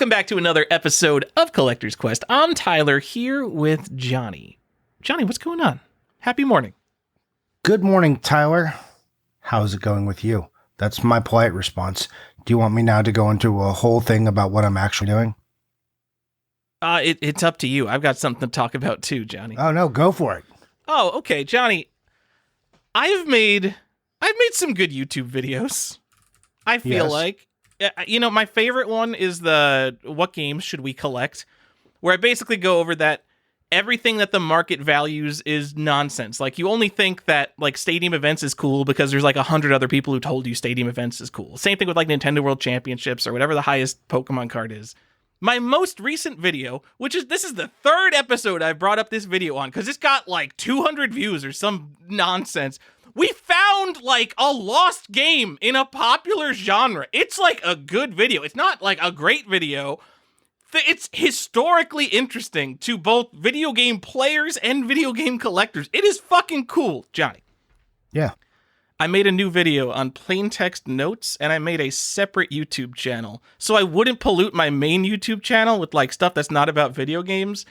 Welcome back to another episode of Collector's Quest. I'm Tyler here with Johnny. Johnny, what's going on? Happy morning. Good morning, Tyler. How's it going with you? That's my polite response. Do you want me now to go into a whole thing about what I'm actually doing? It's up to you. I've got something to talk about too, Johnny. Oh, no, go for it. Oh, okay, Johnny. I've made some good YouTube videos. I feel like. You know, my favorite one is the what games should we collect, where I basically go over that everything that the market values is nonsense. Like, you only think that, like, stadium events is cool because there's, like, 100 other people who told you stadium events is cool. Same thing with, like, Nintendo World Championships or whatever the highest Pokemon card is. My most recent video, this is the third episode I've brought up this video on, because it's got, like, 200 views or some nonsense. We found, like, a lost game in a popular genre. It's, like, a good video. It's not, like, a great video. It's historically interesting to both video game players and video game collectors. It is fucking cool, Johnny. Yeah. I made a new video on plain text notes, and I made a separate YouTube channel. So I wouldn't pollute my main YouTube channel with, like, stuff that's not about video games.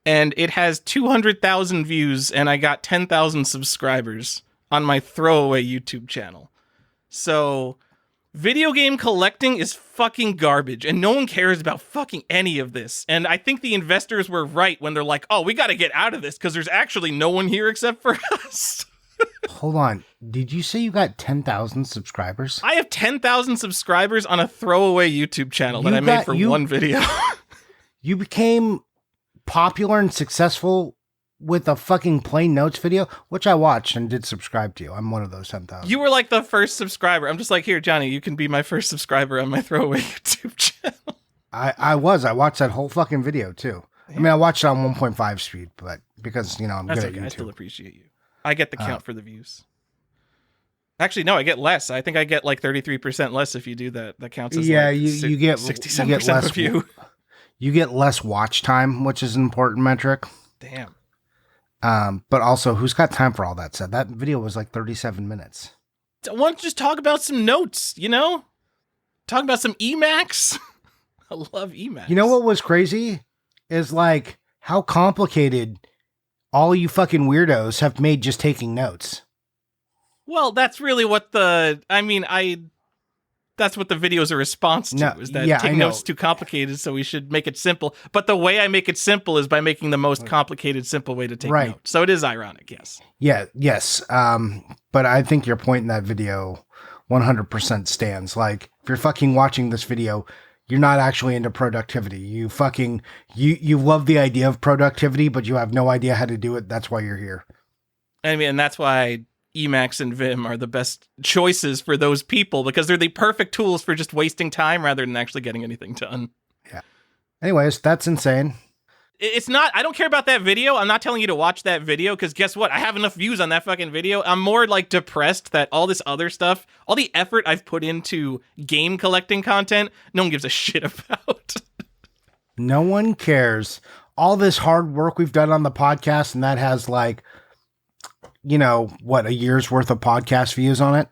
And it has 200,000 views, and I got 10,000 subscribers on my throwaway YouTube channel. So video game collecting is fucking garbage, and no one cares about fucking any of this. And I think the investors were right when they're like, oh, we got to get out of this because there's actually no one here except for us. Hold on. Did you say you got 10,000 subscribers? I have 10,000 subscribers on a throwaway YouTube channel that I made for one video. You became popular and successful with a fucking plain notes video, which I watched and did subscribe to. I'm one of those 10,000. You were like the first subscriber. I'm just like, here, Johnny, you can be my first subscriber on my throwaway YouTube channel. I watched that whole fucking video too. Yeah. I mean, I watched it on 1.5 speed, but because, you know, I'm That's good okay. at YouTube. I still appreciate you. I get the count for the views. Actually, no, I get less. I think I get like 33% less if you do that. That counts as you get 67% less view. You get less watch time, which is an important metric. Damn. But also, who's got time for all that stuff? That video was like 37 minutes. I want to just talk about some notes, you know? Talk about some Emacs. I love Emacs. You know what was crazy? Is like how complicated all you fucking weirdos have made just taking notes. Well, that's really what that's what the video is a response to, is that taking notes is too complicated, so we should make it simple. But the way I make it simple is by making the most complicated, simple way to take notes. So it is ironic, yes. Yeah, yes. But I think your point in that video 100% stands. Like, if you're fucking watching this video, you're not actually into productivity. You fucking, you love the idea of productivity, but you have no idea how to do it. That's why you're here. I mean, and that's why Emacs and Vim are the best choices for those people, because they're the perfect tools for just wasting time rather than actually getting anything done. Yeah. Anyways, that's insane. It's not, I don't care about that video. I'm not telling you to watch that video, because guess what? I have enough views on that fucking video. I'm more like depressed that all this other stuff, all the effort I've put into game collecting content, no one gives a shit about. No one cares. All this hard work we've done on the podcast, and that has like, you know, what, a year's worth of podcast views on it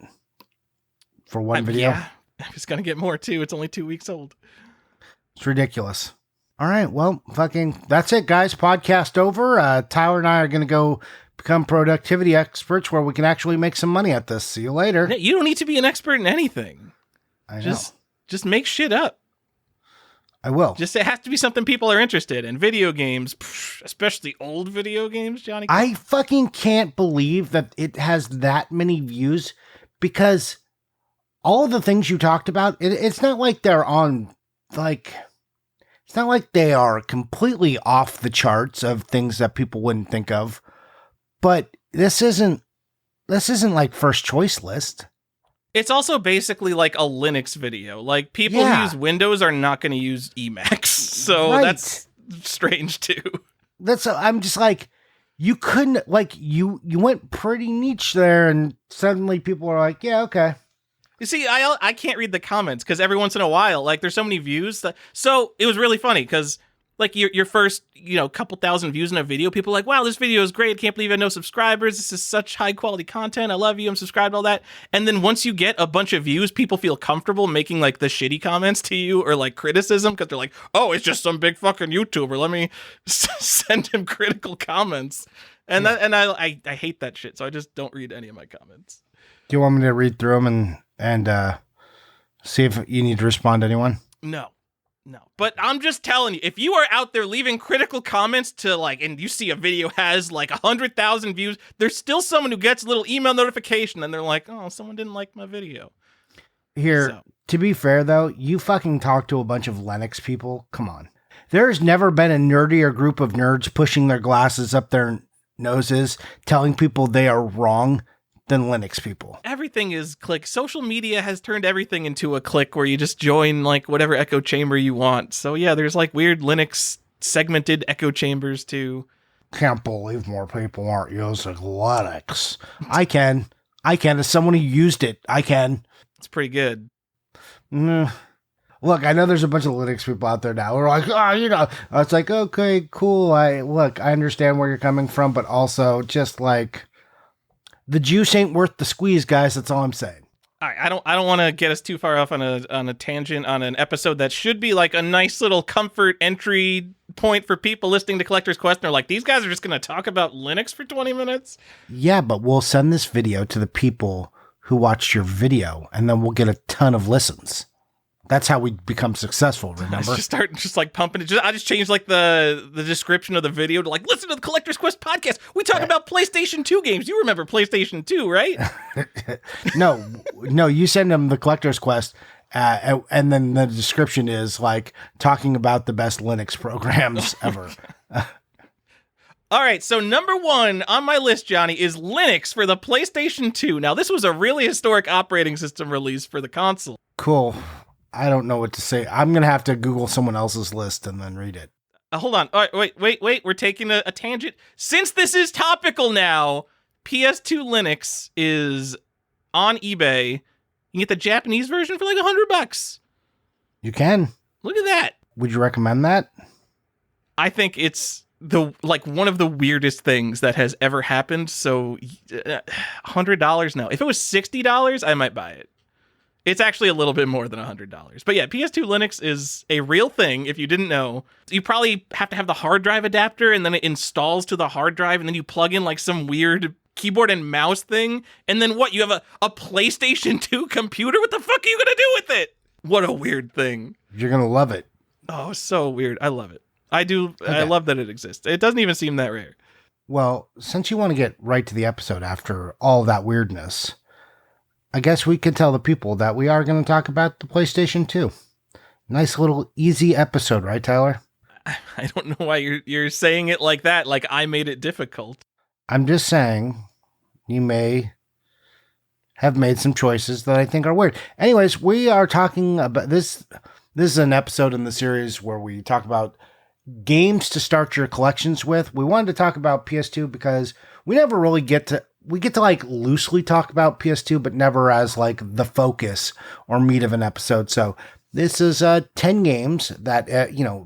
for one video? Yeah, it's going to get more too. It's only 2 weeks old. It's ridiculous. All right. Well, fucking, that's it, guys. Podcast over. Tyler and I are going to go become productivity experts where we can actually make some money at this. See you later. You don't need to be an expert in anything. I know. Just make shit up. I will. Just, it has to be something people are interested in. Video games, especially old video games, Johnny. I fucking can't believe that it has that many views, because all of the things you talked about, it's not like they're on, like, it's not like they are completely off the charts of things that people wouldn't think of, but this isn't like first choice list. It's also basically like a Linux video. Like, people who use Windows are not going to use Emacs. So that's strange too. I'm just like, you couldn't, like, you went pretty niche there, and suddenly people are like, yeah, okay. You see, I can't read the comments because every once in a while, like, there's so many views. So it was really funny because Like your first, couple thousand views in a video, people are like, wow, this video is great. Can't believe I have no subscribers. This is such high quality content. I love you. I'm subscribed, all that. And then once you get a bunch of views, people feel comfortable making like the shitty comments to you or like criticism because they're like, oh, it's just some big fucking YouTuber. Let me send him critical comments. And I hate that shit. So I just don't read any of my comments. Do you want me to read through them and see if you need to respond to anyone? No. But I'm just telling you, if you are out there leaving critical comments to and you see a video has 100,000 views, there's still someone who gets a little email notification and they're like, oh, someone didn't like my video. Here, to be fair though, you fucking talk to a bunch of Linux people. Come on. There's never been a nerdier group of nerds pushing their glasses up their noses, telling people they are wrong than Linux people. Everything is click. Social media has turned everything into a click where you just join whatever echo chamber you want. So yeah, there's weird Linux segmented echo chambers too. Can't believe more people aren't using Linux. I can. As someone who used it, I can. It's pretty good. Look, I know there's a bunch of Linux people out there now. We're like, it's like, okay, cool. I understand where you're coming from, but also just the juice ain't worth the squeeze, guys. That's all I'm saying. All right, I don't want to get us too far off on a tangent on an episode that should be a nice little comfort entry point for people listening to Collector's Quest. They're like, these guys are just going to talk about Linux for 20 minutes? Yeah, but we'll send this video to the people who watched your video, and then we'll get a ton of listens. That's how we become successful, remember? Just start pumping it. I just changed the description of the video to listen to the Collector's Quest podcast. We talk about PlayStation 2 games. You remember PlayStation 2, right? No, you send them the Collector's Quest, and then the description is talking about the best Linux programs ever. All right, so number 1 on my list, Johnny, is Linux for the PlayStation 2. Now, this was a really historic operating system release for the console. Cool. I don't know what to say. I'm going to have to Google someone else's list and then read it. Hold on. All right, wait. We're taking a tangent. Since this is topical now, PS2 Linux is on eBay. You can get the Japanese version for $100. You can. Look at that. Would you recommend that? I think it's one of the weirdest things that has ever happened. So $100 now. If it was $60, I might buy it. It's actually a little bit more than $100. But yeah, PS2 Linux is a real thing, if you didn't know. You probably have to have the hard drive adapter, and then it installs to the hard drive, and then you plug in some weird keyboard and mouse thing, and then what? You have a PlayStation 2 computer? What the fuck are you going to do with it? What a weird thing. You're going to love it. Oh, so weird. I love it. I do. Okay. I love that it exists. It doesn't even seem that rare. Well, since you want to get right to the episode after all that weirdness, I guess we can tell the people that we are going to talk about the PlayStation 2. Nice little easy episode, right, Tyler? I don't know why you're saying it like that, like I made it difficult. I'm just saying you may have made some choices that I think are weird. Anyways, we are talking about this. This is an episode in the series where we talk about games to start your collections with. We wanted to talk about PS2 because we never really get to loosely talk about PS2, but never as the focus or meat of an episode. So this is 10 games that,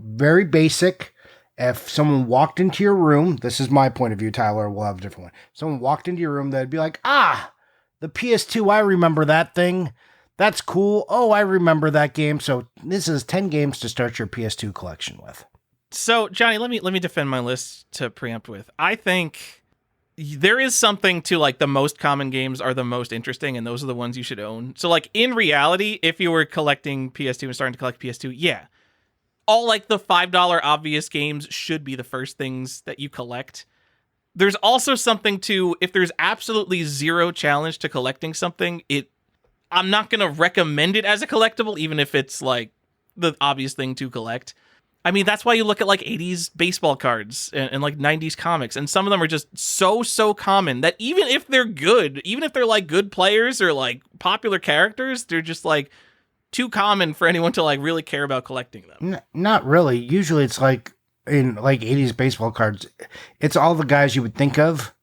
very basic. If someone walked into your room, this is my point of view, Tyler, we'll have a different one. If someone walked into your room, they'd be like, the PS2, I remember that thing. That's cool. Oh, I remember that game. So this is 10 games to start your PS2 collection with. So Johnny, let me defend my list to preempt with. I think there is something to the most common games are the most interesting, and those are the ones you should own. So in reality, if you were collecting PS2 and starting to collect PS2, yeah, all the $5 obvious games should be the first things that you collect. There's also something to, if there's absolutely zero challenge to collecting something, I'm not going to recommend it as a collectible, even if it's the obvious thing to collect. I mean, that's why you look at 80s baseball cards and 90s comics, and some of them are just so common that even if they're good, even if they're good players or popular characters, they're just too common for anyone to really care about collecting them. Not really. Usually it's in 80s baseball cards, it's all the guys you would think of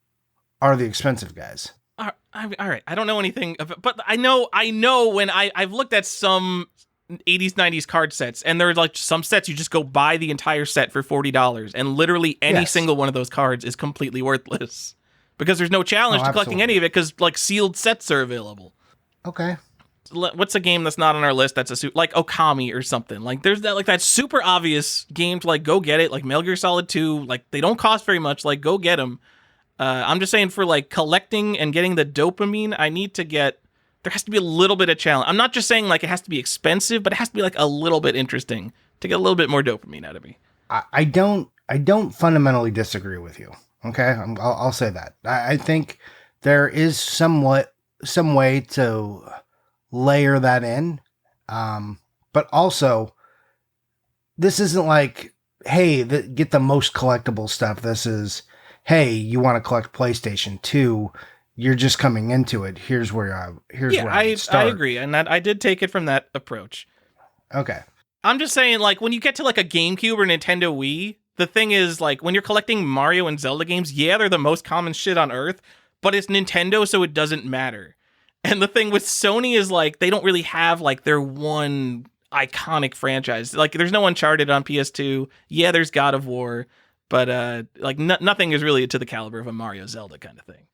are the expensive guys. All right. I don't know anything of it, but I know when I've looked at some 80s 90s card sets, and there are like some sets you just go buy the entire set for $40, and literally any single one of those cards is completely worthless because there's no challenge to collecting any of it because like sealed sets are available. Okay. What's a game that's not on our list that's like Okami or something? Like there's that super obvious game to like go get it, like Metal Gear Solid 2, like they don't cost very much, like go get them. I'm just saying for like collecting and getting the dopamine, there has to be a little bit of challenge. I'm not just saying like it has to be expensive, but it has to be like a little bit interesting to get a little bit more dopamine out of me. I don't fundamentally disagree with you. Okay. I'll say that. I think there is some way to layer that in. But also this isn't like, hey, get the most collectible stuff. This is, hey, you want to collect PlayStation 2. You're just coming into it. Here's where I start. I agree. And that I did take it from that approach. Okay. I'm just saying, like, when you get to like a GameCube or Nintendo Wii, the thing is like when you're collecting Mario and Zelda games, yeah, they're the most common shit on earth, but it's Nintendo, so it doesn't matter. And the thing with Sony is like they don't really have like their one iconic franchise. Like there's no Uncharted on PS2. Yeah, there's God of War, but like nothing is really to the caliber of a Mario Zelda kind of thing.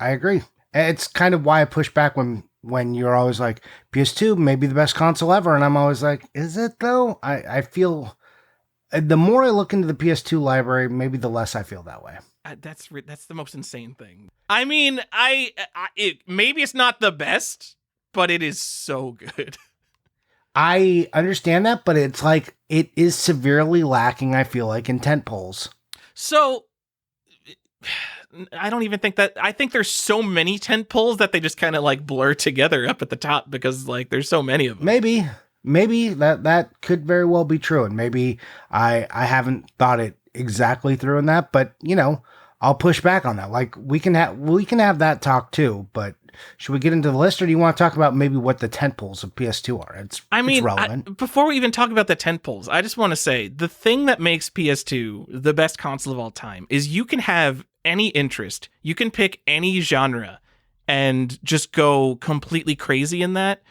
I agree. It's kind of why I push back when you're always like PS2 may be the best console ever, and I'm always like, is it though? I feel the more I look into the PS2 library, maybe the less I feel that way. That's the most insane thing. I mean, maybe it's not the best, but it is so good. I understand that, but it's like it is severely lacking, I feel like, in tentpoles. So I don't even think that. I think there's so many tentpoles that they just kind of like blur together up at the top because like there's so many of them. Maybe that could very well be true, and maybe I haven't thought it exactly through in that, but you know, I'll push back on that. Like we can have that talk too, but should we get into the list, or do you want to talk about maybe what the tentpoles of PS2 are? It's relevant. Before we even talk about the tentpoles, I just want to say the thing that makes PS2 the best console of all time is you can have any interest, you can pick any genre, and just go completely crazy in that.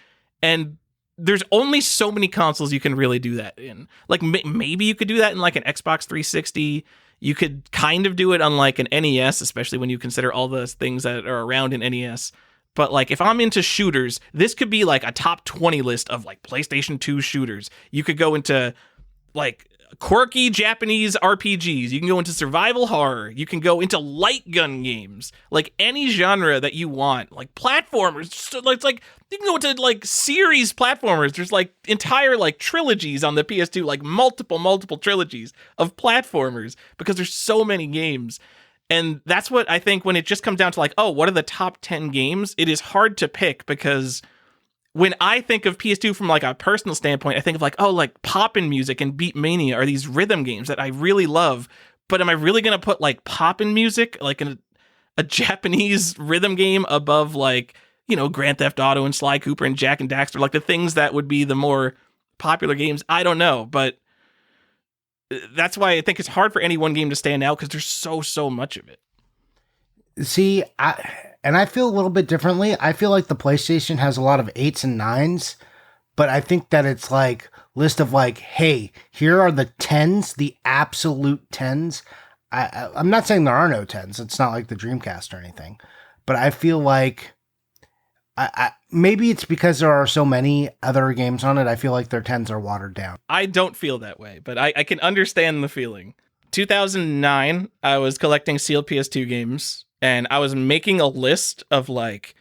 And there's only so many consoles you can really do that in. Like maybe you could do that in like an Xbox 360. You could kind of do it on like an NES, especially when you consider all the things that are around in NES. But like if I'm into shooters, this could be like a top 20 list of like PlayStation 2 shooters. You could go into like quirky Japanese RPGs. You can go into survival horror. You can go into light gun games. Like any genre that you want. Like platformers. So it's like you can go into like series platformers. There's like entire like trilogies on the PS2, like multiple trilogies of platformers because there's so many games. And that's what I think when it just comes down to like, oh, what are the top 10 games? It is hard to pick because when I think of PS2 from like a personal standpoint, I think of like, oh, like Poppin' Music and Beat Mania are these rhythm games that I really love. But am I really going to put like Poppin' Music, like a Japanese rhythm game above like, you know, Grand Theft Auto and Sly Cooper and Jak and Daxter, like the things that would be the more popular games? I don't know, but that's why I think it's hard for any one game to stand out because there's so much of it. See, I feel a little bit differently. I feel like the PlayStation has a lot of 8s and 9s, but I think that it's like list of like, hey, here are the 10s, the absolute 10s. I'm not saying there are no 10s. It's not like the Dreamcast or anything, but I feel like maybe it's because there are so many other games on it. I feel like their 10s are watered down. I don't feel that way, but I can understand the feeling. 2009, I was collecting sealed PS2 games, and I was making a list of like,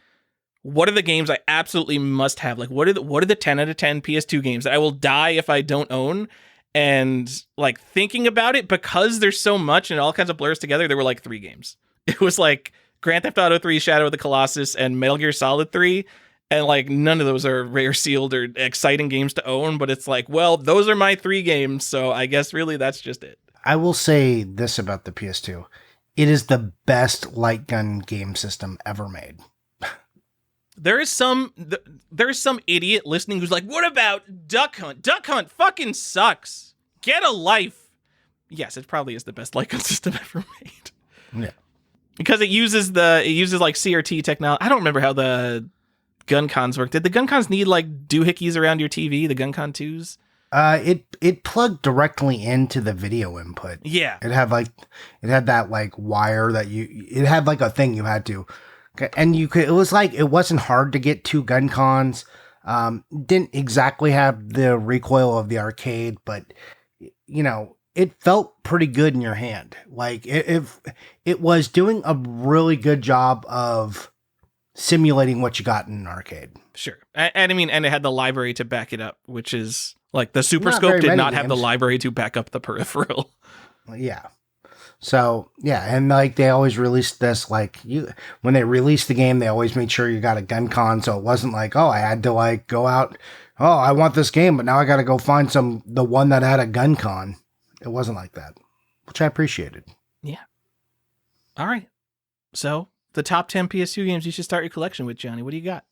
what are the games I absolutely must have? Like, what are the 10 out of 10 PS2 games that I will die if I don't own? And like thinking about it, because there's so much and it all kinds of blurs together, there were like 3 games. It was like Grand Theft Auto 3, Shadow of the Colossus, and Metal Gear Solid 3. And like none of those are rare sealed or exciting games to own, but it's like, well, those are my 3 games, so I guess really that's just it. I will say this about the PS2. It is the best light gun game system ever made. There's some idiot listening who's like, what about Duck Hunt? Duck Hunt fucking sucks. Get a life. Yes, it probably is the best light gun system ever made. Yeah. Because it uses like CRT technology. I don't remember how the gun cons work. Did the gun cons need like doohickeys around your TV, the gun con 2s? It plugged directly into the video input. Yeah. It had that like wire that it had like a thing you had to, and it was like, it wasn't hard to get 2 gun cons. Didn't exactly have the recoil of the arcade, but it felt pretty good in your hand. Like it was doing a really good job of simulating what you got in an arcade. Sure. And I mean, and it had the library to back it up, which is like the Super Not Scope very did many not have the games. library to back up the peripheral. Yeah. So yeah, and like they always released this, like when they released the game, they always made sure you got a gun con, so it wasn't like, oh, I had to like go out, oh, I want this game, but now I got to go find the one that had a gun con. It wasn't like that, which I appreciated. Yeah. All right. So the top 10 PS2 games you should start your collection with, Johnny. What do you got?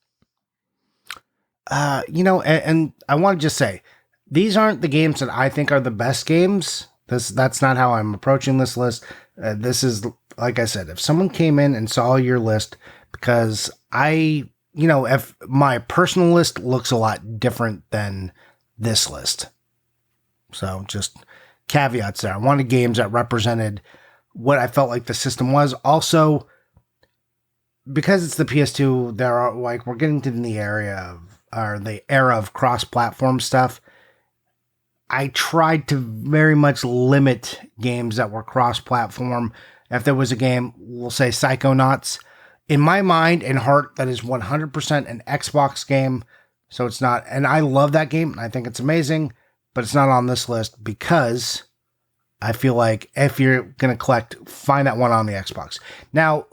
And I want to just say, these aren't the games that I think are the best games. That's not how I'm approaching this list. This is, like I said, if someone came in and saw your list, because if my personal list looks a lot different than this list. So just caveats there. I wanted games that represented what I felt like the system was. Also, because it's the PS2, we're getting to the era of cross-platform stuff. I tried to very much limit games that were cross-platform. If there was a game, we'll say Psychonauts, in my mind and heart, that is 100% an Xbox game. So it's not, and I love that game, and I think it's amazing, but it's not on this list because I feel like if you're going to collect, find that one on the Xbox. Now,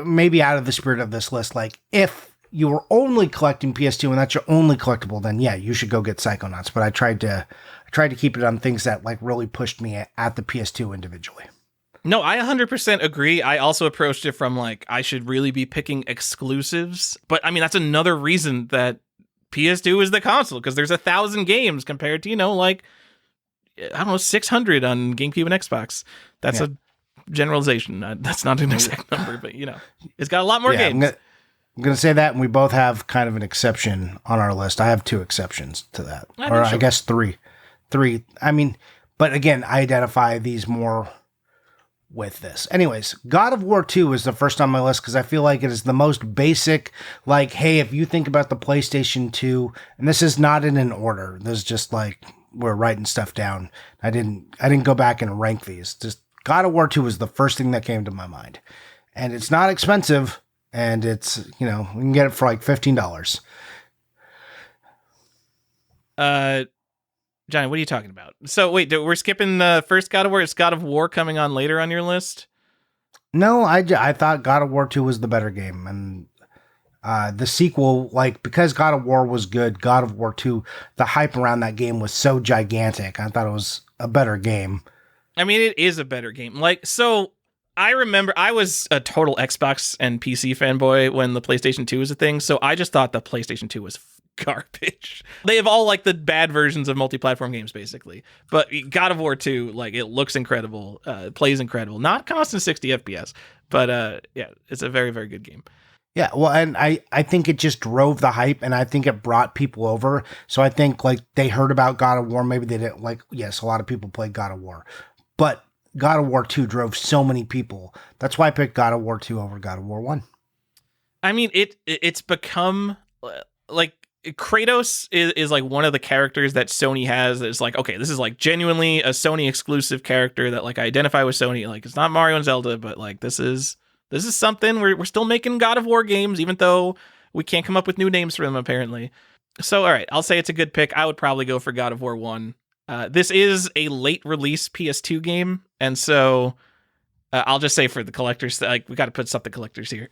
maybe out of the spirit of this list, like if you were only collecting PS2 and that's your only collectible, then yeah, you should go get Psychonauts. But I tried to keep it on things that like really pushed me at the PS2 individually. No, I 100% agree. I also approached it from like, I should really be picking exclusives. But I mean, that's another reason that PS2 is the console, because there's 1,000 games compared to, like, I don't know, 600 on GameCube and Xbox. That's a generalization. That's not an exact number, but it's got a lot more games. I'm going to say that, and we both have kind of an exception on our list. I have 2 exceptions to that. I guess 3. I mean, but again, I identify these more with this. Anyways, God of War 2 is the first on my list because I feel like it is the most basic, like, hey, if you think about the PlayStation 2, and this is not in an order. This is just like, we're writing stuff down. I didn't go back and rank these. Just God of War 2 was the first thing that came to my mind. And it's not expensive. And it's, we can get it for like $15. Johnny, what are you talking about? So wait, we're skipping the first God of War. It's God of War coming on later on your list? No, I thought God of War 2 was the better game. And the sequel, like, because God of War was good, God of War 2, the hype around that game was so gigantic. I thought it was a better game. I mean, it is a better game. Like, so I remember I was a total Xbox and PC fanboy when the PlayStation 2 was a thing, so I just thought the PlayStation 2 was garbage. They have all like the bad versions of multi-platform games, basically. But God of War 2, like, it looks incredible, plays incredible. Not constant 60 FPS, but yeah, it's a very, very good game. Yeah, well, and I think it just drove the hype, and I think it brought people over. So I think, like, they heard about God of War, maybe they didn't, like, yes, a lot of people played God of War, but God of War 2 drove so many people. That's why I picked God of War 2 over God of War 1. I mean, it's become, like, Kratos is like one of the characters that Sony has that's like, okay, this is like genuinely a Sony exclusive character that, like, I identify with Sony. Like, it's not Mario and Zelda, but, like, this is something. We're still making God of War games, even though we can't come up with new names for them, apparently. So, all right, I'll say it's a good pick. I would probably go for God of War 1. This is a late release PS2 game, and so I'll just say for the collectors, like, we got to put something collectors here.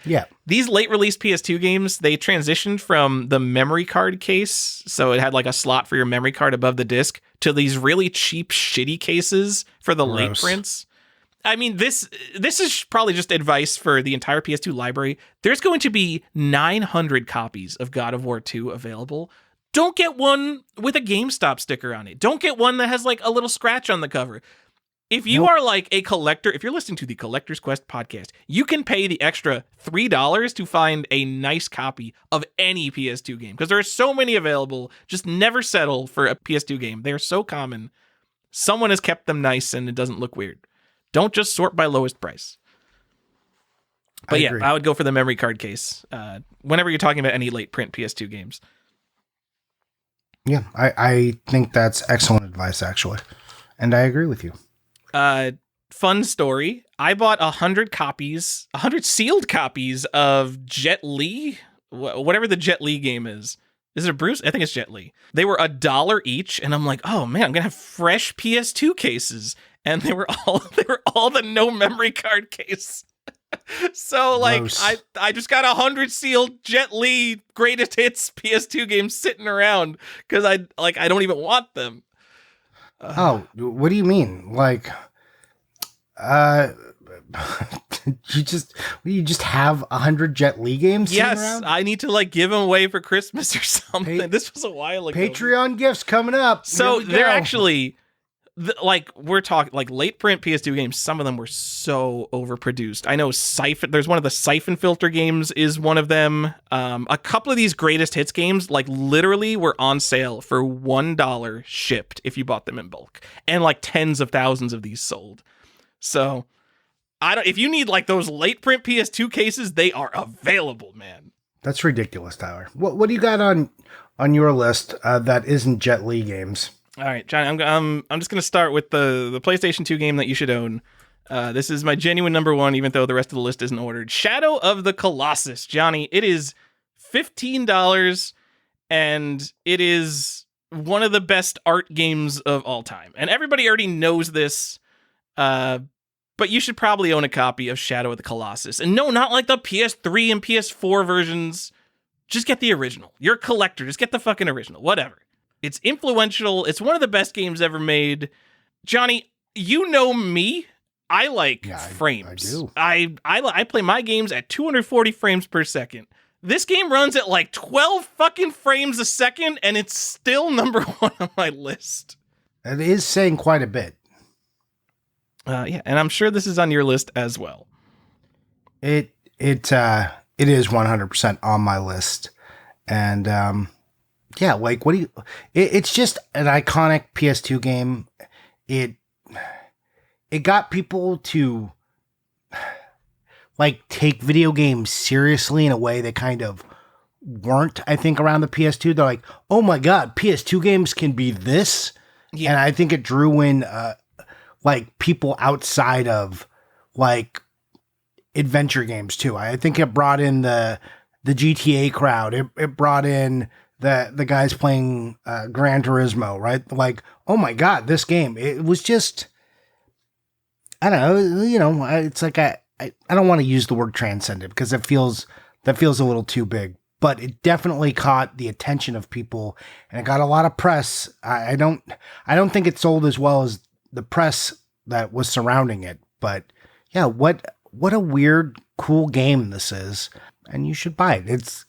Yeah. These late release PS2 games, they transitioned from the memory card case, so it had like a slot for your memory card above the disc, to these really cheap, shitty cases for the late prints. I mean, this is probably just advice for the entire PS2 library. There's going to be 900 copies of God of War 2 available. Don't get one with a GameStop sticker on it. Don't get one that has like a little scratch on the cover. If you are like a collector, if you're listening to the Collector's Quest podcast, you can pay the extra $3 to find a nice copy of any PS2 game, because there are so many available. Just never settle for a PS2 game. They are so common. Someone has kept them nice and it doesn't look weird. Don't just sort by lowest price. But I would go for the memory card case whenever you're talking about any late print PS2 games. Yeah, I think that's excellent advice, actually. And I agree with you. Fun story. I bought 100 sealed copies of Jet Li, whatever the Jet Li game is. Is it Bruce? I think it's Jet Li. They were $1 each, and I'm like, oh man, I'm gonna have fresh PS2 cases, and they were all the no memory card case. So like, gross. I just got 100 sealed Jet Li greatest hits PS2 games sitting around because I don't even want them. Oh, what do you mean? Like, you just have 100 Jet Li games? Yes, around? I need to like give them away for Christmas or something. This was a while ago. Patreon gifts coming up. So they're actually we're talking like late print PS2 games. Some of them were so overproduced. I know there's one of the Siphon Filter games is one of them. A couple of these greatest hits games like literally were on sale for $1 shipped if you bought them in bulk, and like tens of thousands of these sold. So if you need like those late print PS2 cases, they are available, man. That's ridiculous, Tyler. What do you got on your list that isn't Jet Li games? All right, Johnny, I'm just going to start with the PlayStation 2 game that you should own. This is my genuine number one, even though the rest of the list isn't ordered. Shadow of the Colossus. Johnny, it is $15, and it is one of the best art games of all time. And everybody already knows this, but you should probably own a copy of Shadow of the Colossus. And no, not like the PS3 and PS4 versions. Just get the original. You're a collector. Just get the fucking original. Whatever. It's influential. It's one of the best games ever made. Johnny, you know me. I like frames. I do. I play my games at 240 frames per second. This game runs at like 12 fucking frames a second, and it's still number one on my list. It is saying quite a bit. Yeah, and I'm sure this is on your list as well. It is 100% on my list, and yeah, like it's just an iconic PS2 game. It got people to like take video games seriously in a way they kind of weren't, I think, around the PS2. They're like, oh my God, PS2 games can be this. Yeah. And I think it drew in like people outside of like adventure games too. I think it brought in the GTA crowd. It brought in the guys playing Gran Turismo, right? Like, oh my God, this game. It was just, I don't know, it's like I don't want to use the word transcendent because that feels a little too big, but it definitely caught the attention of people and it got a lot of press. I don't think it sold as well as the press that was surrounding it, but yeah, what a weird, cool game this is. And you should buy it.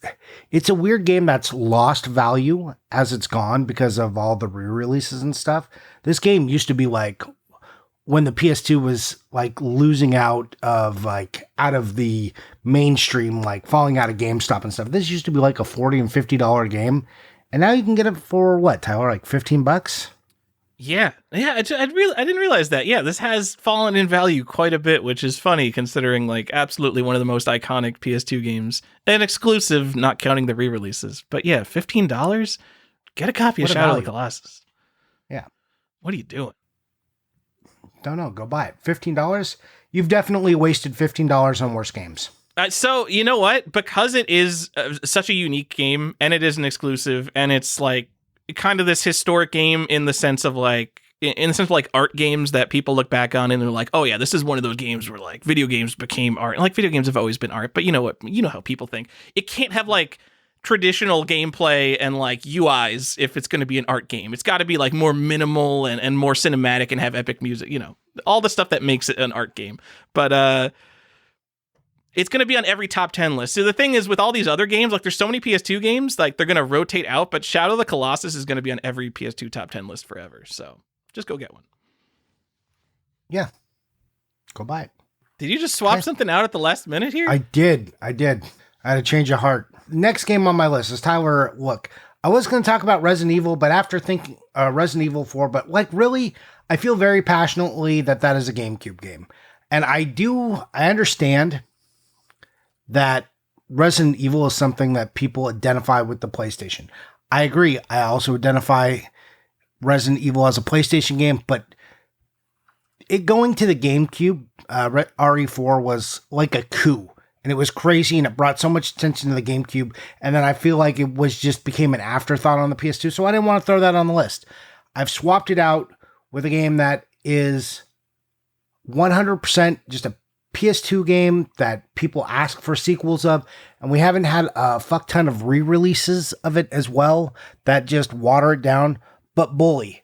It's a weird game that's lost value as it's gone because of all the re-releases and stuff. This game used to be like when the PS2 was like losing out of the mainstream, like falling out of GameStop and stuff. This used to be like a $40 and $50 game, and now you can get it for what, Tyler? Like $15? Yeah. I didn't realize that. Yeah, this has fallen in value quite a bit, which is funny considering like absolutely one of the most iconic PS2 games, an exclusive, not counting the re-releases. But yeah, $15. Get a copy of Shadow of the Colossus. Yeah. What are you doing? Don't know. Go buy it. $15. You've definitely wasted $15 on worse games. So you know what? Because it is such a unique game, and it is an exclusive, and it's like kind of this historic game in the sense of like art games that people look back on and they're like, oh yeah, this is one of those games where like video games became art. And like video games have always been art, but you know how people think. It can't have like traditional gameplay and like UIs if it's going to be an art game. It's got to be like more minimal and more cinematic and have epic music, all the stuff that makes it an art game. But it's going to be on every top 10 list. So the thing is with all these other games, like there's so many PS2 games, like they're going to rotate out, but Shadow of the Colossus is going to be on every PS2 top 10 list forever. So just go get one. Yeah, go buy it. Did you just swap something out at the last minute here? I did. I had a change of heart. Next game on my list is Tyler. Look, I was going to talk about Resident Evil, but after thinking Resident Evil 4, but like really, I feel very passionately that is a GameCube game. And I understand that Resident Evil is something that people identify with the PlayStation. I agree. I also identify Resident Evil as a PlayStation game, but it going to the GameCube, RE4 was like a coup. And it was crazy, and it brought so much attention to the GameCube. And then I feel like it became an afterthought on the PS2, so I didn't want to throw that on the list. I've swapped it out with a game that is 100% just a PS2 game that people ask for sequels of, and we haven't had a fuck ton of re-releases of it as well that just water it down. But Bully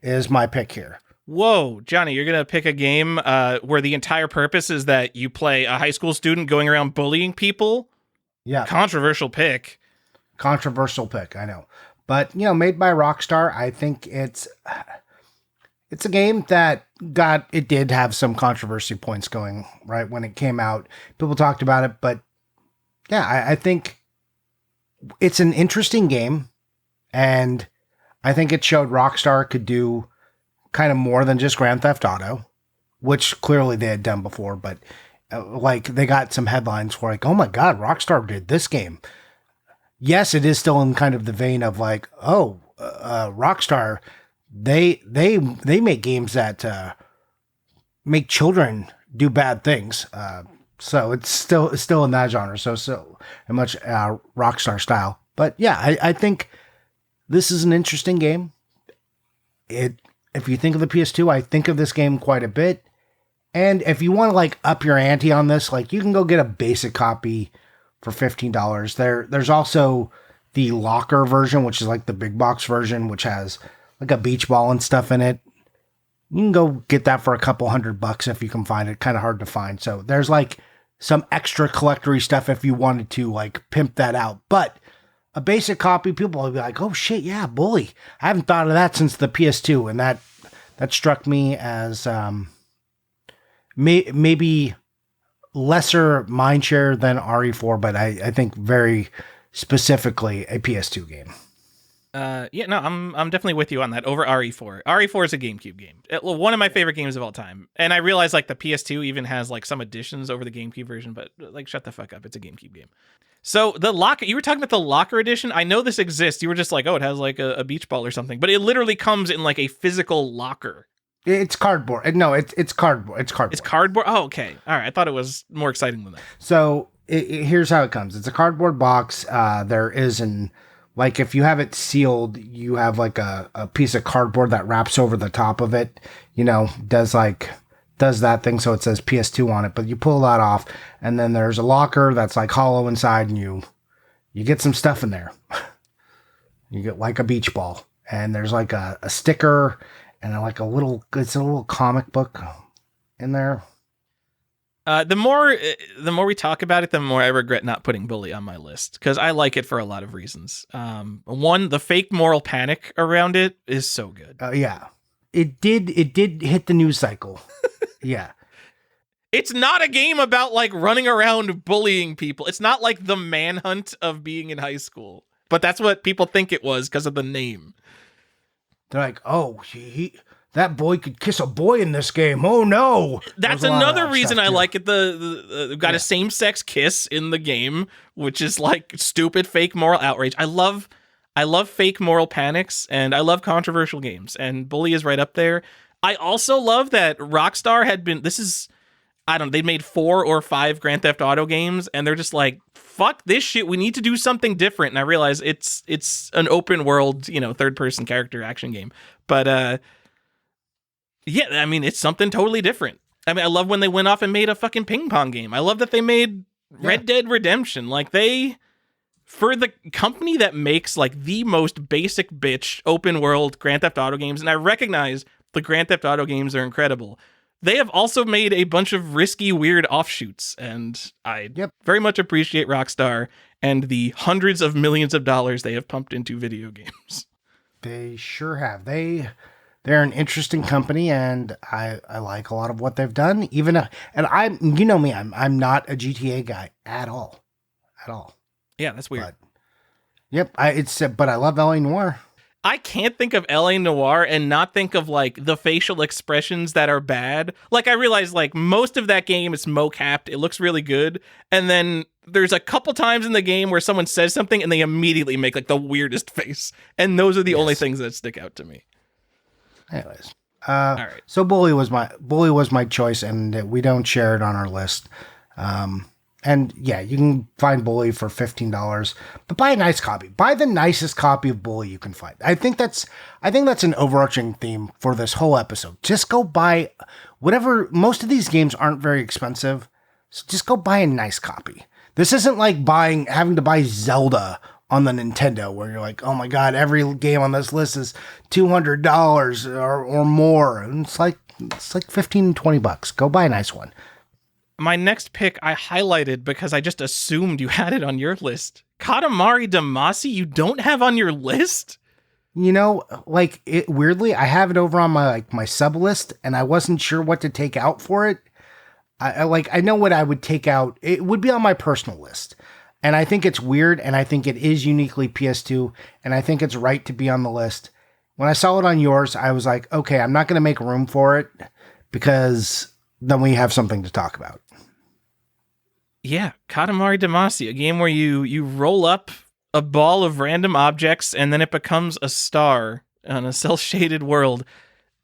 is my pick here. Whoa, Johnny, you're going to pick a game where the entire purpose is that you play a high school student going around bullying people? Yeah. Controversial pick. I know. But, made by Rockstar, I think it's a game that did have some controversy points going, right, when it came out. People talked about it, but yeah, I think it's an interesting game, and I think it showed Rockstar could do kind of more than just Grand Theft Auto, which clearly they had done before, but they got some headlines for like, oh my God, Rockstar did this game. Yes, it is still in kind of the vein of like, Rockstar, they make games that make children do bad things. So it's still in that genre. So much Rockstar style. But yeah, I think this is an interesting game. If you think of the PS2, I think of this game quite a bit. And if you want to like up your ante on this, like you can go get a basic copy for $15. There's also the locker version, which is like the big box version, which has like a beach ball and stuff in it. You can go get that for a couple $100 if you can find it. Kind of hard to find. So there's like some extra collectory stuff if you wanted to like pimp that out. But a basic copy, people will be like, oh shit, yeah, Bully. I haven't thought of that since the PS2. And that struck me as maybe lesser mindshare than RE4, but I think very specifically a PS2 game. I'm definitely with you on that over RE4. RE4 is a GameCube game. One of my favorite games of all time. And I realize like the PS2 even has like some additions over the GameCube version, but like shut the fuck up. It's a GameCube game. So the locker, you were talking about the locker edition. I know this exists. You were just like, oh, it has like a beach ball or something, but it literally comes in like a physical locker. It's cardboard. No, it's cardboard. It's cardboard. It's cardboard. Oh, okay. All right. I thought it was more exciting than that. So here's how it comes. It's a cardboard box. There is like if you have it sealed, you have like a piece of cardboard that wraps over the top of it, does that thing. So it says PS2 on it, but you pull that off and then there's a locker that's like hollow inside and you get some stuff in there. You get like a beach ball and there's like a sticker and like it's a little comic book in there. The more we talk about it, the more I regret not putting Bully on my list because I like it for a lot of reasons. One, the fake moral panic around it is so good. Yeah, it did hit the news cycle. Yeah, it's not a game about like running around bullying people. It's not like the manhunt of being in high school, but that's what people think it was because of the name. They're like, oh, that boy could kiss a boy in this game. Oh no! That's another reason I like it. The got a same-sex kiss in the game, which is like stupid fake moral outrage. I love fake moral panics, and I love controversial games. And Bully is right up there. I also love that Rockstar they made 4 or 5 Grand Theft Auto games, and they're just like, fuck this shit. We need to do something different. And I realize it's an open world, third-person character action game, but yeah, I mean, it's something totally different. I mean, I love when they went off and made a fucking ping pong game. I love that they made Red Dead Redemption. Like for the company that makes like the most basic bitch open world Grand Theft Auto games, and I recognize the Grand Theft Auto games are incredible. They have also made a bunch of risky, weird offshoots, and I very much appreciate Rockstar and the hundreds of millions of dollars they have pumped into video games. They sure have. They they're an interesting company, and I like a lot of what they've done. And you know me, I'm not a GTA guy at all. Yeah, that's weird. But, yep, but I love LA Noire. I can't think of LA Noire and not think of like the facial expressions that are bad. Like I realize like most of that game is mo-capped. It looks really good. And then there's a couple times in the game where someone says something and they immediately make like the weirdest face. And those are the only things that stick out to me. Anyways. All right. So Bully was my choice, and we don't share it on our list. And yeah, you can find Bully for $15, but buy a nice copy. Buy the nicest copy of Bully you can find. I think that's an overarching theme for this whole episode. Just go buy whatever. Most of these games aren't very expensive, so just go buy a nice copy. This isn't like having to buy Zelda on the Nintendo, where you're like, oh my god, every game on this list is $200 or more. And it's like $15, $20. Go buy a nice one. My next pick I highlighted because I just assumed you had it on your list. Katamari Damacy you don't have on your list? You know, like weirdly, I have it over on my sub list, and I wasn't sure what to take out for it. I know what I would take out. It would be on my personal list. And I think it's weird, and I think it is uniquely PS2, and I think it's right to be on the list. When I saw it on yours, I was like, okay, I'm not going to make room for it because then we have something to talk about. Yeah, Katamari Damacy, a game where you roll up a ball of random objects and then it becomes a star on a cel-shaded world.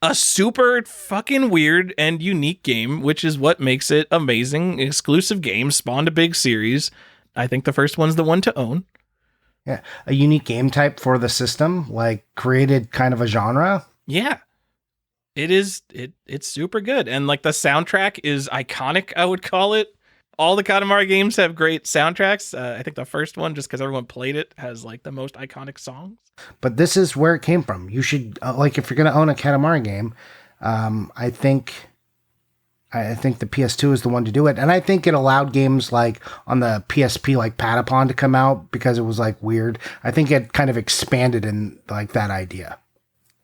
A super fucking weird and unique game, which is what makes it amazing. Exclusive game, spawned a big series. I think the first one's the one to own. Yeah, a unique game type for the system, like created kind of a genre. Yeah. It is, it's super good. And like the soundtrack is iconic, I would call it. All the Katamari games have great soundtracks. I think the first one, just because everyone played it, has like the most iconic songs. But this is where it came from. You should if you're going to own a Katamari game, I think the PS2 is the one to do it, and I think it allowed games like on the PSP, like Patapon, to come out because it was like weird. I think it kind of expanded in like that idea.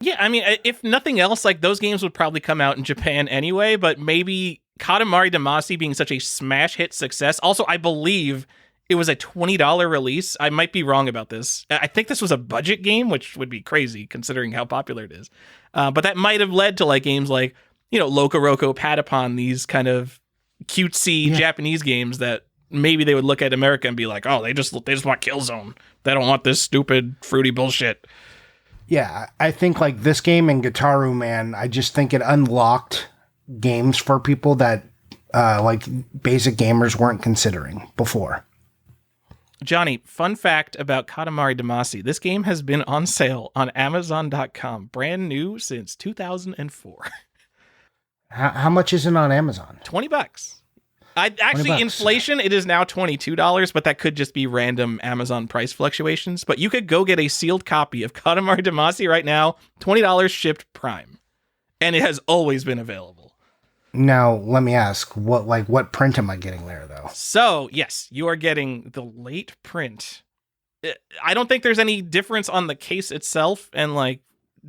Yeah, I mean, if nothing else, like those games would probably come out in Japan anyway, but maybe Katamari Damacy being such a smash hit success. Also, I believe it was a $20 release. I might be wrong about this. I think this was a budget game, which would be crazy considering how popular it is. But that might have led to like games like, Loco Roco, Patapon, these kind of cutesy Japanese games that maybe they would look at America and be like, oh, they just want Killzone. They don't want this stupid fruity bullshit. Yeah, I think like this game and Gitaru Man, I just think it unlocked games for people that like basic gamers weren't considering before. Johnny, fun fact about Katamari Damacy. This game has been on sale on Amazon.com, brand new since 2004. How much is it on Amazon? $20. Actually, inflation, it is now $22, but that could just be random Amazon price fluctuations. But you could go get a sealed copy of Katamari Damacy right now, $20 shipped Prime. And it has always been available. Now, let me ask, what print am I getting there, though? So, yes, you are getting the late print. I don't think there's any difference on the case itself, and like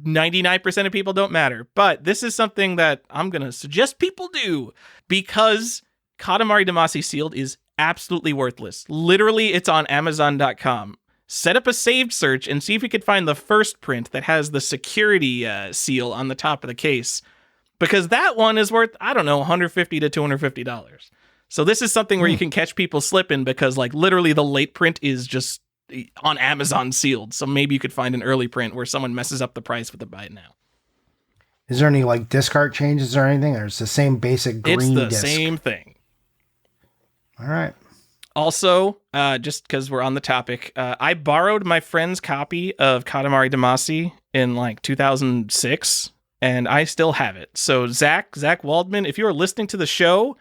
99% of people don't matter. But this is something that I'm going to suggest people do, because Katamari Damacy sealed is absolutely worthless. Literally, it's on Amazon.com. Set up a saved search and see if you could find the first print that has the security seal on the top of the case. Because that one is worth, I don't know, $150 to $250. So this is something where you can catch people slipping because like literally the late print is just on Amazon sealed. So maybe you could find an early print where someone messes up the price with the buy it now. Is there any like disc art changes or anything? Or it's the same basic green disc? It's the same thing. All right. Also, just because we're on the topic, I borrowed my friend's copy of Katamari Damacy in like 2006, and I still have it. So Zach Waldman, if you are listening to the show,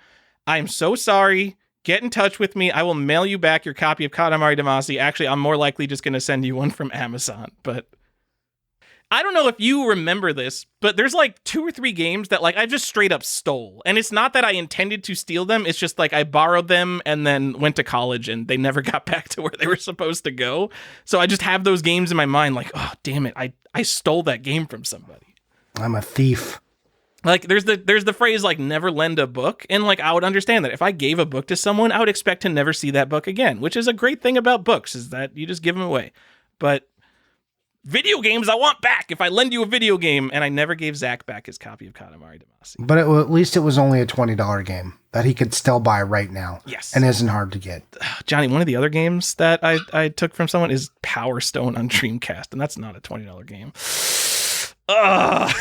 I'm so sorry. Get in touch with me. I will mail you back your copy of Katamari Damacy. Actually, I'm more likely just going to send you one from Amazon, but I don't know if you remember this, but there's like 2 or 3 games that like I just straight up stole. And it's not that I intended to steal them. It's just like I borrowed them and then went to college and they never got back to where they were supposed to go. So I just have those games in my mind like, oh, damn it. I stole that game from somebody. I'm a thief. Like there's the phrase like never lend a book, and like I would understand that if I gave a book to someone, I would expect to never see that book again, which is a great thing about books is that you just give them away. But video games I want back. If I lend you a video game, and I never gave Zach back his copy of Katamari Damacy. But at least it was only a $20 game that he could still buy right now. Yes. And isn't hard to get. Johnny, one of the other games that I took from someone is Power Stone on Dreamcast, and that's not a $20 game. Ugh.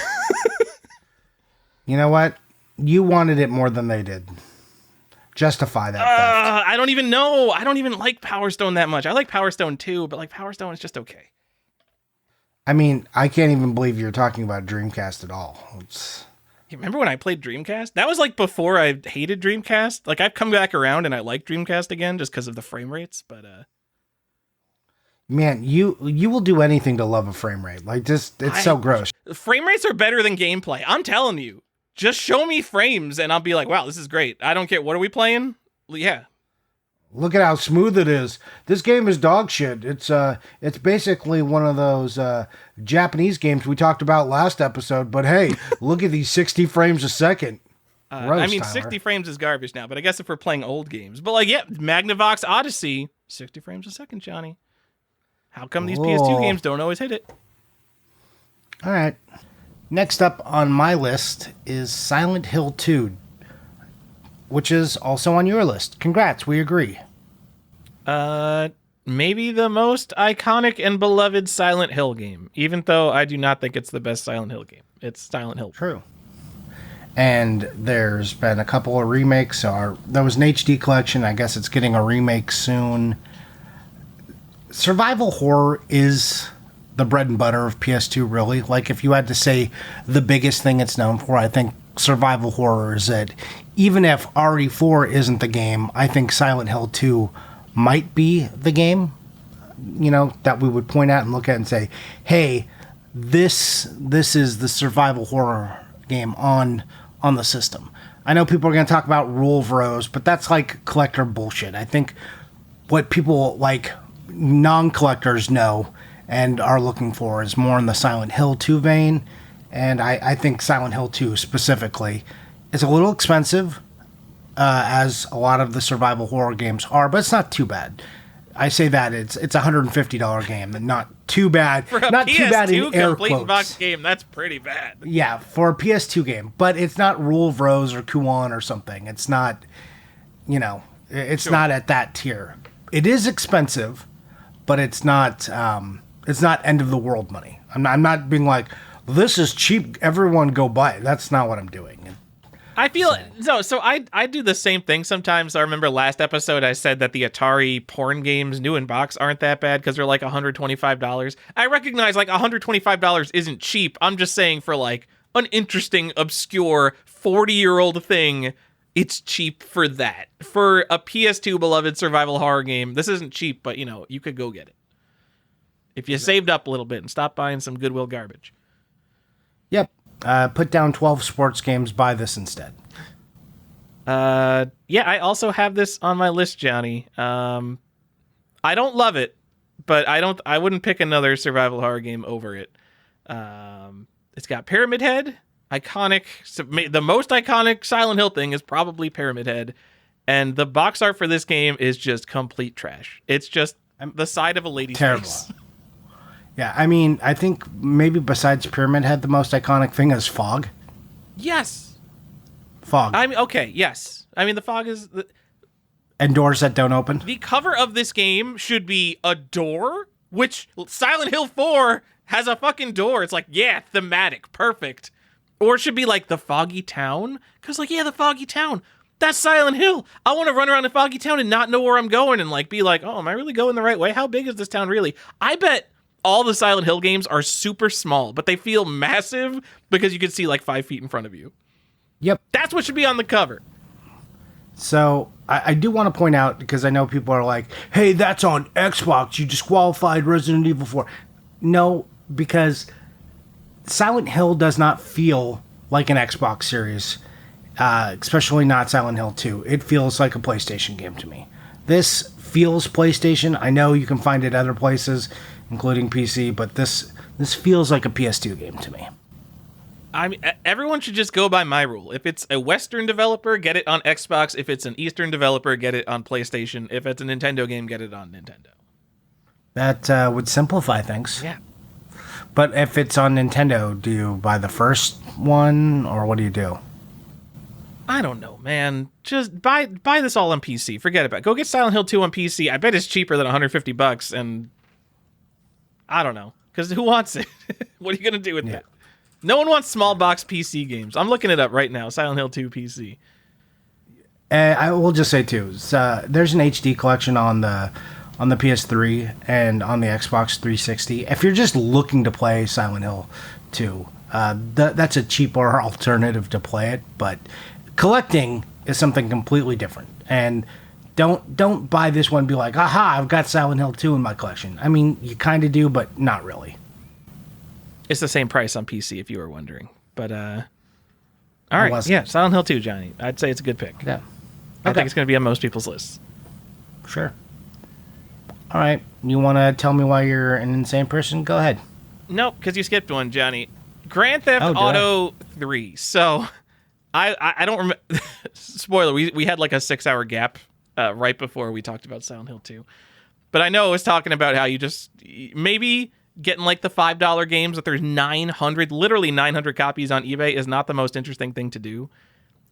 You know what? You wanted it more than they did. Justify that theft. I don't even know. I don't even like Power Stone that much. I like Power Stone 2, but like Power Stone is just okay. I mean, I can't even believe you're talking about Dreamcast at all. You remember when I played Dreamcast? That was like before I hated Dreamcast. Like I've come back around and I like Dreamcast again just because of the frame rates, but man, you will do anything to love a frame rate. Like just it's so gross. Frame rates are better than gameplay. I'm telling you. Just show me frames and I'll be like, wow, this is great. I don't care. What are we playing? Yeah. Look at how smooth it is. This game is dog shit. It's basically one of those Japanese games we talked about last episode. But hey, look at these 60 frames a second. I mean, Tyler. 60 frames is garbage now, but I guess if we're playing old games. But like, yeah, Magnavox Odyssey, 60 frames a second, Johnny. How come these PS2 games don't always hit it? All right. Next up on my list is Silent Hill 2, which is also on your list. Congrats, we agree. Maybe the most iconic and beloved Silent Hill game, even though I do not think it's the best Silent Hill game. It's Silent Hill. True. And there's been a couple of remakes. There was an HD collection. I guess it's getting a remake soon. Survival horror is the bread and butter of PS2, really. Like, if you had to say the biggest thing it's known for, I think survival horror is it. Even if RE4 isn't the game, I think Silent Hill 2 might be the game, that we would point out and look at and say, hey, this is the survival horror game on the system. I know people are going to talk about Rule of Rose, but that's like collector bullshit. I think what people like non-collectors know and are looking for is more in the Silent Hill 2 vein. And I think Silent Hill 2 specifically is a little expensive, as a lot of the survival horror games are, but it's not too bad. I say that it's a $150 game, and not too bad. For a not PS2 too bad in air complete quotes. box game, that's pretty bad. Yeah, for a PS2 game, but it's not Rule of Rose or Kuon or something. It's not, it's not at that tier. It is expensive, but it's not end of the world money. I'm not being like, this is cheap, everyone go buy it. That's not what I'm doing. I feel so I do the same thing sometimes. I remember last episode I said that the Atari porn games new in box aren't that bad because they're like $125. I recognize like $125 isn't cheap. I'm just saying for like an interesting, obscure 40-year-old thing, it's cheap for that. For a PS2 beloved survival horror game, this isn't cheap, but you could go get it. If you saved up a little bit and stopped buying some Goodwill garbage. Yep. Put down 12 sports games, buy this instead. Yeah, I also have this on my list, Johnny. I don't love it, but I wouldn't pick another survival horror game over it. It's got Pyramid Head, iconic. The most iconic Silent Hill thing is probably Pyramid Head, and the box art for this game is just complete trash. It's just the side of a lady's face. Yeah, I mean, I think maybe besides Pyramid Head, the most iconic thing is Fog. Yes. Fog. I mean, okay, yes. I mean, the Fog is... And doors that don't open. The cover of this game should be a door, which Silent Hill 4 has a fucking door. It's like, yeah, thematic, perfect. Or it should be like the Foggy Town. Because like, yeah, the Foggy Town. That's Silent Hill. I want to run around the Foggy Town and not know where I'm going and like be like, oh, am I really going the right way? How big is this town really? I bet... all the Silent Hill games are super small, but they feel massive because you can see like 5 feet in front of you. Yep. That's what should be on the cover. So I do want to point out, because I know people are like, hey, that's on Xbox. You disqualified Resident Evil 4. No, because Silent Hill does not feel like an Xbox series, especially not Silent Hill 2. It feels like a PlayStation game to me. This feels PlayStation. I know you can find it other places, including PC, but this feels like a PS2 game to me. I mean, everyone should just go by my rule. If it's a Western developer, get it on Xbox. If it's an Eastern developer, get it on PlayStation. If it's a Nintendo game, get it on Nintendo. That would simplify things. Yeah. But if it's on Nintendo, do you buy the first one, or what do you do? I don't know, man. Just buy this all on PC. Forget about it. Go get Silent Hill 2 on PC. I bet it's cheaper than $150, and I don't know. Because who wants it? What are you going to do with it? No one wants small box PC games. I'm looking it up right now. Silent Hill 2 PC. I will just say too, there's an HD collection on the PS3 and on the Xbox 360. If you're just looking to play Silent Hill 2, that's a cheaper alternative to play it. But collecting is something completely different. And don't buy this one and be like, aha, I've got Silent Hill 2 in my collection. I mean, you kind of do, but not really. It's the same price on PC, if you were wondering. But, all right. Yeah, Silent Hill 2, Johnny. I'd say it's a good pick. Yeah. I think it's going to be on most people's lists. Sure. All right. You want to tell me why you're an insane person? Go ahead. Nope, because you skipped one, Johnny. Grand Theft Auto 3. So, I don't remember. Spoiler, we had like a 6-hour gap right before we talked about Silent Hill 2. But I know I was talking about how you just maybe getting like the $5 games that there's literally 900 copies on eBay is not the most interesting thing to do.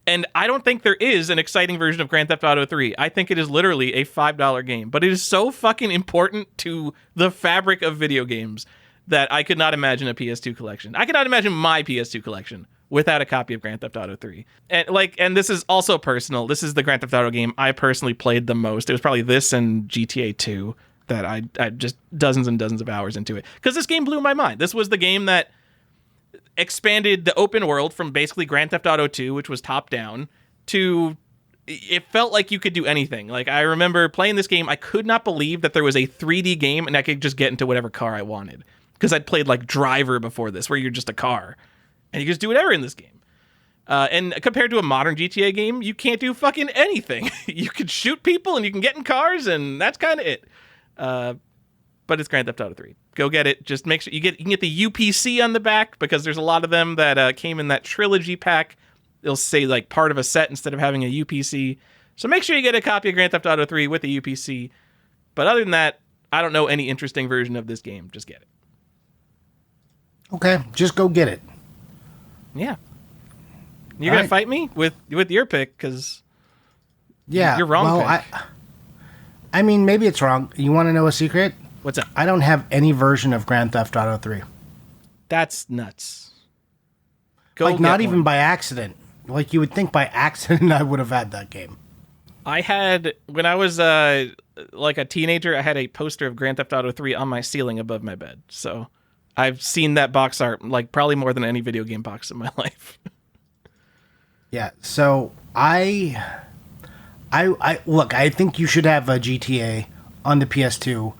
And I don't think there is an exciting version of Grand Theft Auto 3. I think it is literally a $5 game. But it is so fucking important to the fabric of video games that I could not imagine a PS2 collection. I could not imagine my PS2 collection without a copy of Grand Theft Auto 3. And this is also personal. This is the Grand Theft Auto game I personally played the most. It was probably this and GTA 2 that I just dozens and dozens of hours into it. Because this game blew my mind. This was the game that expanded the open world from basically Grand Theft Auto 2, which was top down, to it felt like you could do anything. Like, I remember playing this game, I could not believe that there was a 3D game and I could just get into whatever car I wanted. Because I'd played like Driver before this, where you're just a car. And you can just do whatever in this game. And compared to a modern GTA game, you can't do fucking anything. You can shoot people and you can get in cars, and that's kind of it. But it's Grand Theft Auto 3. Go get it. Just make sure you can get the UPC on the back, because there's a lot of them that came in that trilogy pack. They'll say like part of a set instead of having a UPC. So make sure you get a copy of Grand Theft Auto 3 with the UPC. But other than that, I don't know any interesting version of this game. Just get it. Okay, just go get it. Yeah. You're going to fight me with your pick, because you're wrong. Well, I mean, maybe it's wrong. You want to know a secret? What's up? I don't have any version of Grand Theft Auto 3. That's nuts. Like, not even by accident. Like, you would think by accident I would have had that game. I had, when I was like a teenager, I had a poster of Grand Theft Auto 3 on my ceiling above my bed. So I've seen that box art like probably more than any video game box in my life. Yeah, so I look, I think you should have a GTA on the PS2.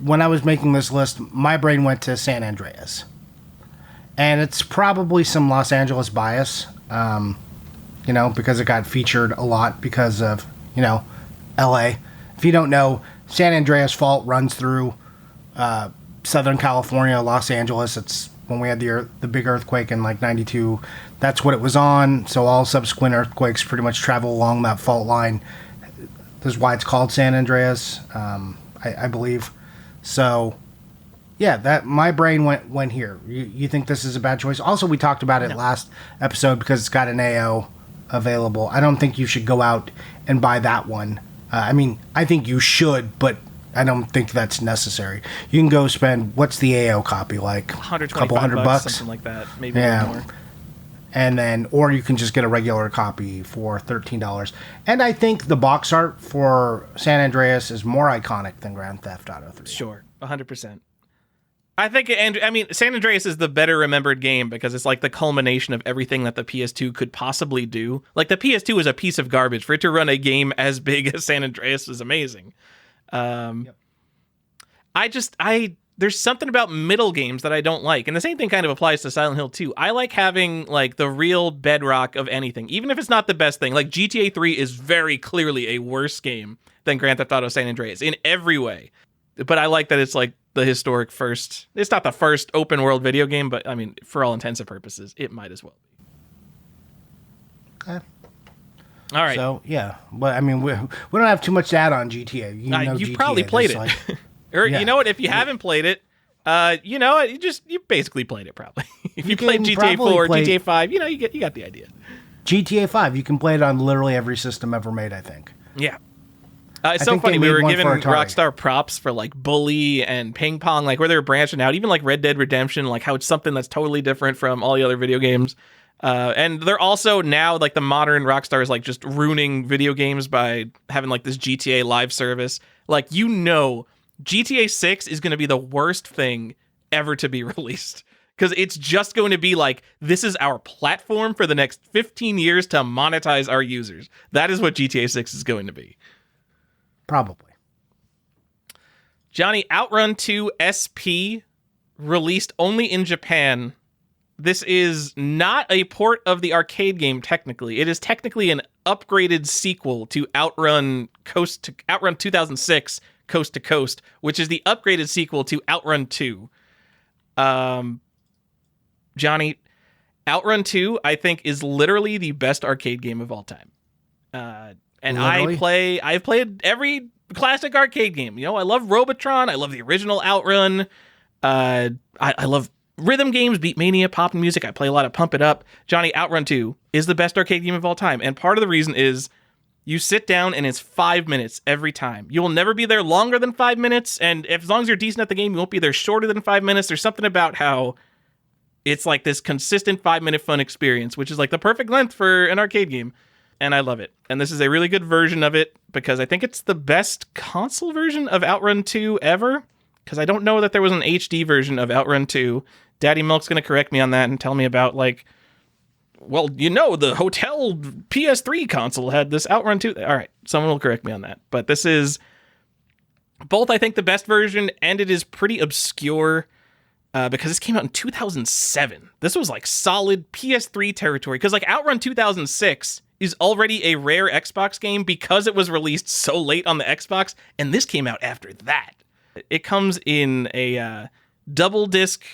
When I was making this list, my brain went to San Andreas. And it's probably some Los Angeles bias, because it got featured a lot because of, LA. If you don't know, San Andreas Fault runs through Southern California, Los Angeles. It's when we had the big earthquake in like 92. That's what it was on. So all subsequent earthquakes pretty much travel along that fault line. That's why it's called San Andreas, I believe. So, yeah, that my brain went here. You think this is a bad choice? Also, we talked about it last episode because it's got an AO available. I don't think you should go out and buy that one. I mean, I think you should, but I don't think that's necessary. You can go spend, what's the AO copy like? A couple hundred bucks, something like that, maybe more. And then, or you can just get a regular copy for $13. And I think the box art for San Andreas is more iconic than Grand Theft Auto 3. Sure, 100%. I think, San Andreas is the better remembered game because it's like the culmination of everything that the PS2 could possibly do. Like, the PS2 is a piece of garbage. For it to run a game as big as San Andreas is amazing. Yep. There's something about middle games that I don't like. And the same thing kind of applies to Silent Hill 2. I like having like the real bedrock of anything, even if it's not the best thing. Like, GTA 3 is very clearly a worse game than Grand Theft Auto San Andreas in every way. But I like that it's like the historic first. It's not the first open world video game, but I mean, for all intents and purposes, it might as well be. Okay. All right. So yeah, but I mean, we don't have too much to add on GTA. You know, you GTA, probably played it, like, or yeah. You know what? If you haven't played it, you know what? You basically played it probably. If you played GTA 4, GTA 5, you know, you got the idea. GTA 5, you can play it on literally every system ever made, I think. Yeah. It's so funny. We were giving Rockstar props for like Bully and Ping Pong, like where they were branching out, even like Red Dead Redemption, like how it's something that's totally different from all the other video games. And they're also now like the modern Rockstar is like just ruining video games by having like this GTA live service. Like, you know, GTA 6 is going to be the worst thing ever to be released. Because it's just going to be like, this is our platform for the next 15 years to monetize our users. That is what GTA 6 is going to be. Probably. Johnny, Outrun 2 SP released only in Japan. This is not a port of the arcade game, technically. It is technically an upgraded sequel to Outrun 2006 Coast to Coast, which is the upgraded sequel to Outrun 2. Johnny, Outrun 2, I think, is literally the best arcade game of all time. And literally? I've played every classic arcade game. You know, I love Robotron. I love the original Outrun. I love rhythm games, Beatmania, pop and music. I play a lot of Pump It Up. Johnny, Outrun 2 is the best arcade game of all time. And part of the reason is you sit down and it's 5 minutes every time. You will never be there longer than 5 minutes. And as long as you're decent at the game, you won't be there shorter than 5 minutes. There's something about how it's like this consistent 5-minute fun experience, which is like the perfect length for an arcade game. And I love it. And this is a really good version of it because I think it's the best console version of Outrun 2 ever. Because I don't know that there was an HD version of Outrun 2. Daddy Milk's going to correct me on that and tell me about, like, well, you know, the Hotel PS3 console had this Outrun 2. All right, someone will correct me on that. But this is both, I think, the best version, and it is pretty obscure because this came out in 2007. This was, like, solid PS3 territory. Because, like, Outrun 2006 is already a rare Xbox game because it was released so late on the Xbox, and this came out after that. It comes in a double disc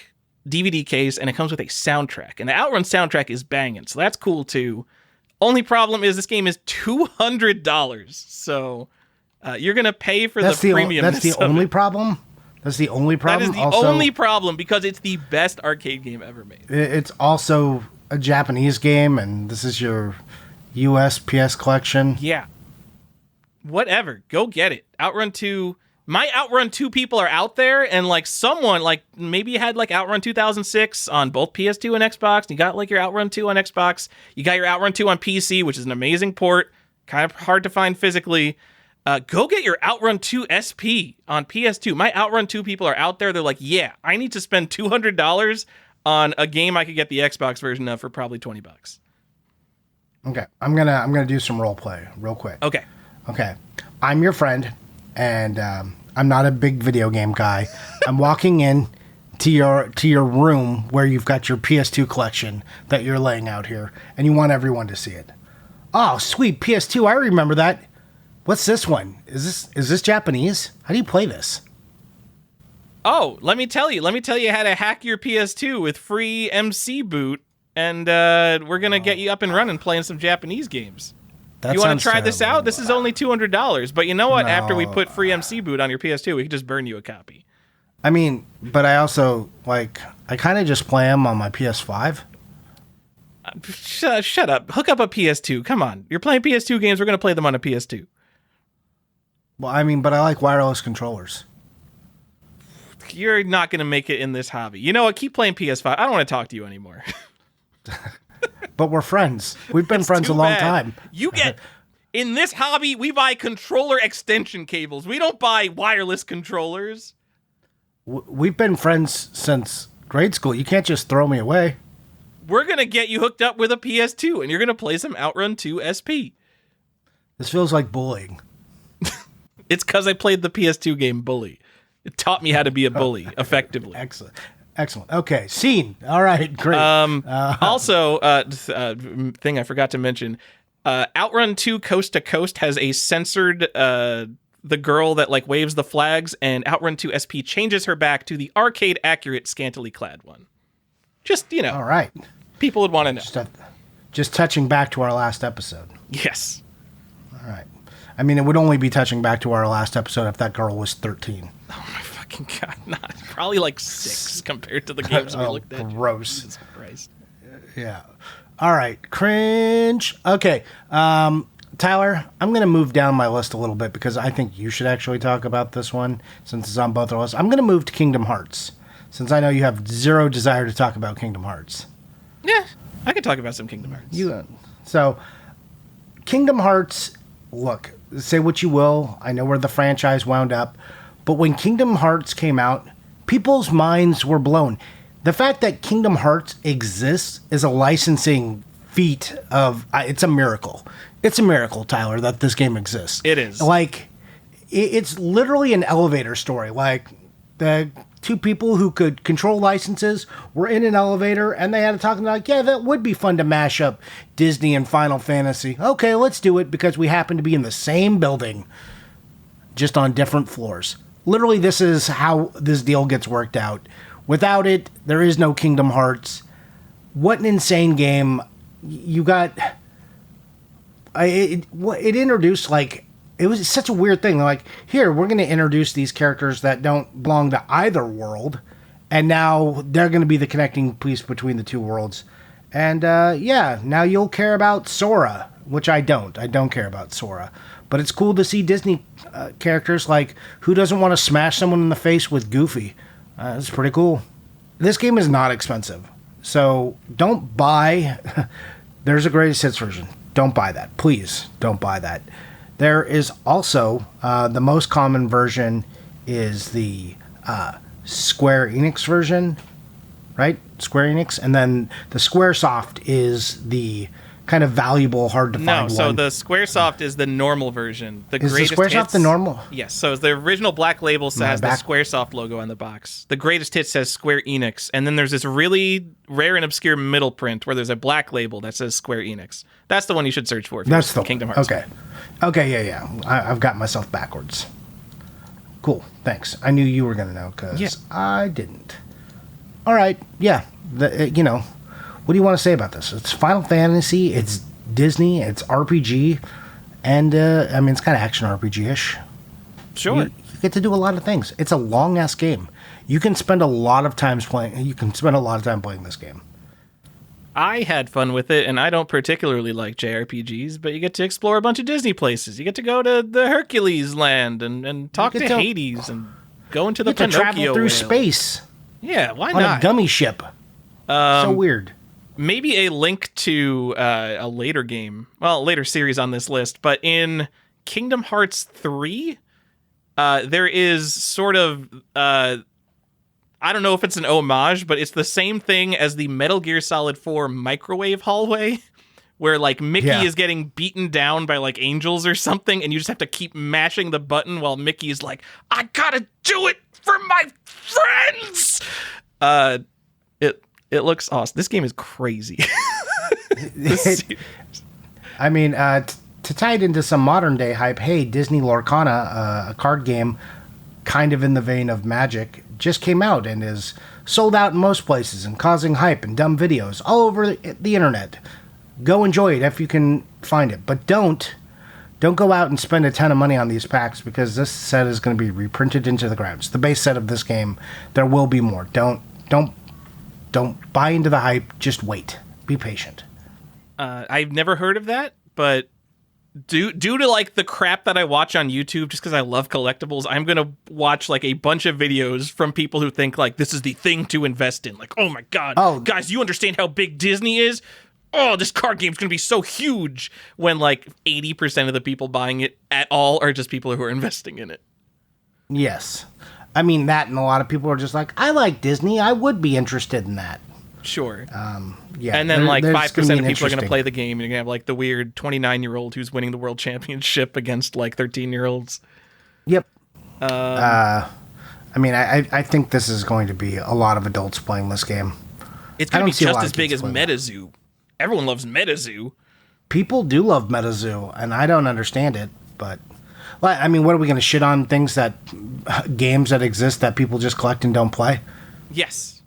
DVD case, and it comes with a soundtrack. And the Outrun soundtrack is banging, so that's cool too. Only problem is this game is $200, so you're gonna pay for the premium. That's the only problem. That's the only problem. That is the only problem because it's the best arcade game ever made. It's also a Japanese game, and this is your US PS collection. Yeah. Whatever. Go get it. Outrun 2. My Outrun 2 people are out there, and like someone, like maybe you had like Outrun 2006 on both PS2 and Xbox, and you got like your Outrun 2 on Xbox, you got your Outrun 2 on PC, which is an amazing port, kind of hard to find physically. Go get your Outrun 2 SP on PS2. My Outrun 2 people are out there, they're like, yeah, I need to spend $200 on a game I could get the Xbox version of for probably $20. Okay, I'm gonna do some role play real quick. Okay. I'm your friend, and I'm not a big video game guy. I'm walking in to your room where you've got your PS2 collection that you're laying out here, and you want everyone to see it. Oh, sweet, PS2! I remember that. What's this one? Is this Japanese? How do you play this? Oh, let me tell you how to hack your PS2 with free MC boot, and we're gonna get you up and running playing some Japanese games. You want to try this out? This is only $200. But you know what? No. After we put free MC boot on your PS2, we can just burn you a copy. I mean, but I also, like, I kind of just play them on my PS5. Shut up. Hook up a PS2. Come on. You're playing PS2 games. We're going to play them on a PS2. Well, I mean, but I like wireless controllers. You're not going to make it in this hobby. You know what? Keep playing PS5. I don't want to talk to you anymore. But we're friends. We've been friends a long time. You get in this hobby, we buy controller extension cables. We don't buy wireless controllers. We've been friends since grade school. You can't just throw me away. We're going to get you hooked up with a PS2, and you're going to play some Outrun 2 SP. This feels like bullying. It's because I played the PS2 game Bully. It taught me how to be a bully effectively. Excellent. Okay, scene. All right, great. Also, thing I forgot to mention, Outrun 2 Coast to Coast has a censored the girl that like waves the flags, and Outrun 2 SP changes her back to the arcade accurate scantily clad one. Just, All right. People would want to know. Just touching back to our last episode. Yes. All right. I mean, it would only be touching back to our last episode if that girl was 13. Oh my fucking God. Not probably like 6 compared to the games we looked at. Gross. Jesus Christ. Yeah. All right. Cringe. Okay. Tyler, I'm going to move down my list a little bit because I think you should actually talk about this one since it's on both our lists. I'm going to move to Kingdom Hearts since I know you have zero desire to talk about Kingdom Hearts. Yeah, I could talk about some Kingdom Hearts. So, Kingdom Hearts, look, say what you will. I know where the franchise wound up. But when Kingdom Hearts came out, people's minds were blown. The fact that Kingdom Hearts exists is a licensing feat of... it's a miracle. It's a miracle, Tyler, that this game exists. It is. Like, it's literally an elevator story. Like, the two people who could control licenses were in an elevator, and they had to talk, and they're like, yeah, that would be fun to mash up Disney and Final Fantasy. Okay, let's do it, because we happen to be in the same building, just on different floors. Literally, this is how this deal gets worked out. Without it, there is no Kingdom Hearts. What an insane game. You got... It introduced, like... It was such a weird thing. Like, here, we're going to introduce these characters that don't belong to either world. And now they're going to be the connecting piece between the two worlds. And, now you'll care about Sora, which I don't. I don't care about Sora. But it's cool to see Disney characters, like, who doesn't want to smash someone in the face with Goofy? It's pretty cool. This game is not expensive. So don't buy... There's a greatest hits version. Don't buy that. Please don't buy that. There is also the most common version is the Square Enix version, right? Square Enix. And then the Squaresoft is the kind of valuable, hard to find one. No, so the Squaresoft is the normal version. Is the Squaresoft the normal? Yes, so the original black label has the Squaresoft logo on the box. The greatest hit says Square Enix, and then there's this really rare and obscure middle print where there's a black label that says Square Enix. That's the one you should search for. That's the Kingdom Hearts. Okay, yeah. I've got myself backwards. Cool, thanks. I knew you were going to know because I didn't. All right, yeah. What do you want to say about this? It's Final Fantasy, it's Disney, it's RPG, and, it's kind of action RPG-ish. Sure. You get to do a lot of things. It's a long-ass game. You can spend a lot of time playing this game. I had fun with it, and I don't particularly like JRPGs, but you get to explore a bunch of Disney places. You get to go to the Hercules land and talk to Hades and go into the Pinocchio travel through whale. Space. Yeah, why on not? A gummy ship. So weird. Maybe a link to a later game, later series on this list, but in Kingdom Hearts 3, there is sort of, I don't know if it's an homage, but it's the same thing as the Metal Gear Solid 4 microwave hallway, where like Mickey is getting beaten down by like angels or something, and you just have to keep mashing the button while Mickey's like, I gotta do it for my friends! It looks awesome. This game is crazy. I mean, to tie it into some modern day hype, hey, Disney Lorcana, a card game kind of in the vein of Magic, just came out and is sold out in most places and causing hype and dumb videos all over the internet. Go enjoy it if you can find it. But don't go out and spend a ton of money on these packs because this set is going to be reprinted into the ground. It's the base set of this game. There will be more. Don't buy into the hype. Just wait. Be patient. I've never heard of that, but due to like the crap that I watch on YouTube, just because I love collectibles, I'm gonna watch like a bunch of videos from people who think like this is the thing to invest in. Like, oh my god, guys, you understand how big Disney is? Oh, this card game's gonna be so huge. When like 80% of the people buying it at all are just people who are investing in it. Yes. I mean, that, and a lot of people are just like, I like Disney. I would be interested in that. Sure. Yeah. And then like 5% of people are going to play the game, and you're going to have like the weird 29-year-old who's winning the world championship against like 13-year-olds. Yep. I mean, I think this is going to be a lot of adults playing this game. It's going to be just as big as MetaZoo. Everyone loves MetaZoo. People do love MetaZoo, and I don't understand it, but... Well, I mean, what are we going to shit on games that exist that people just collect and don't play? Yes.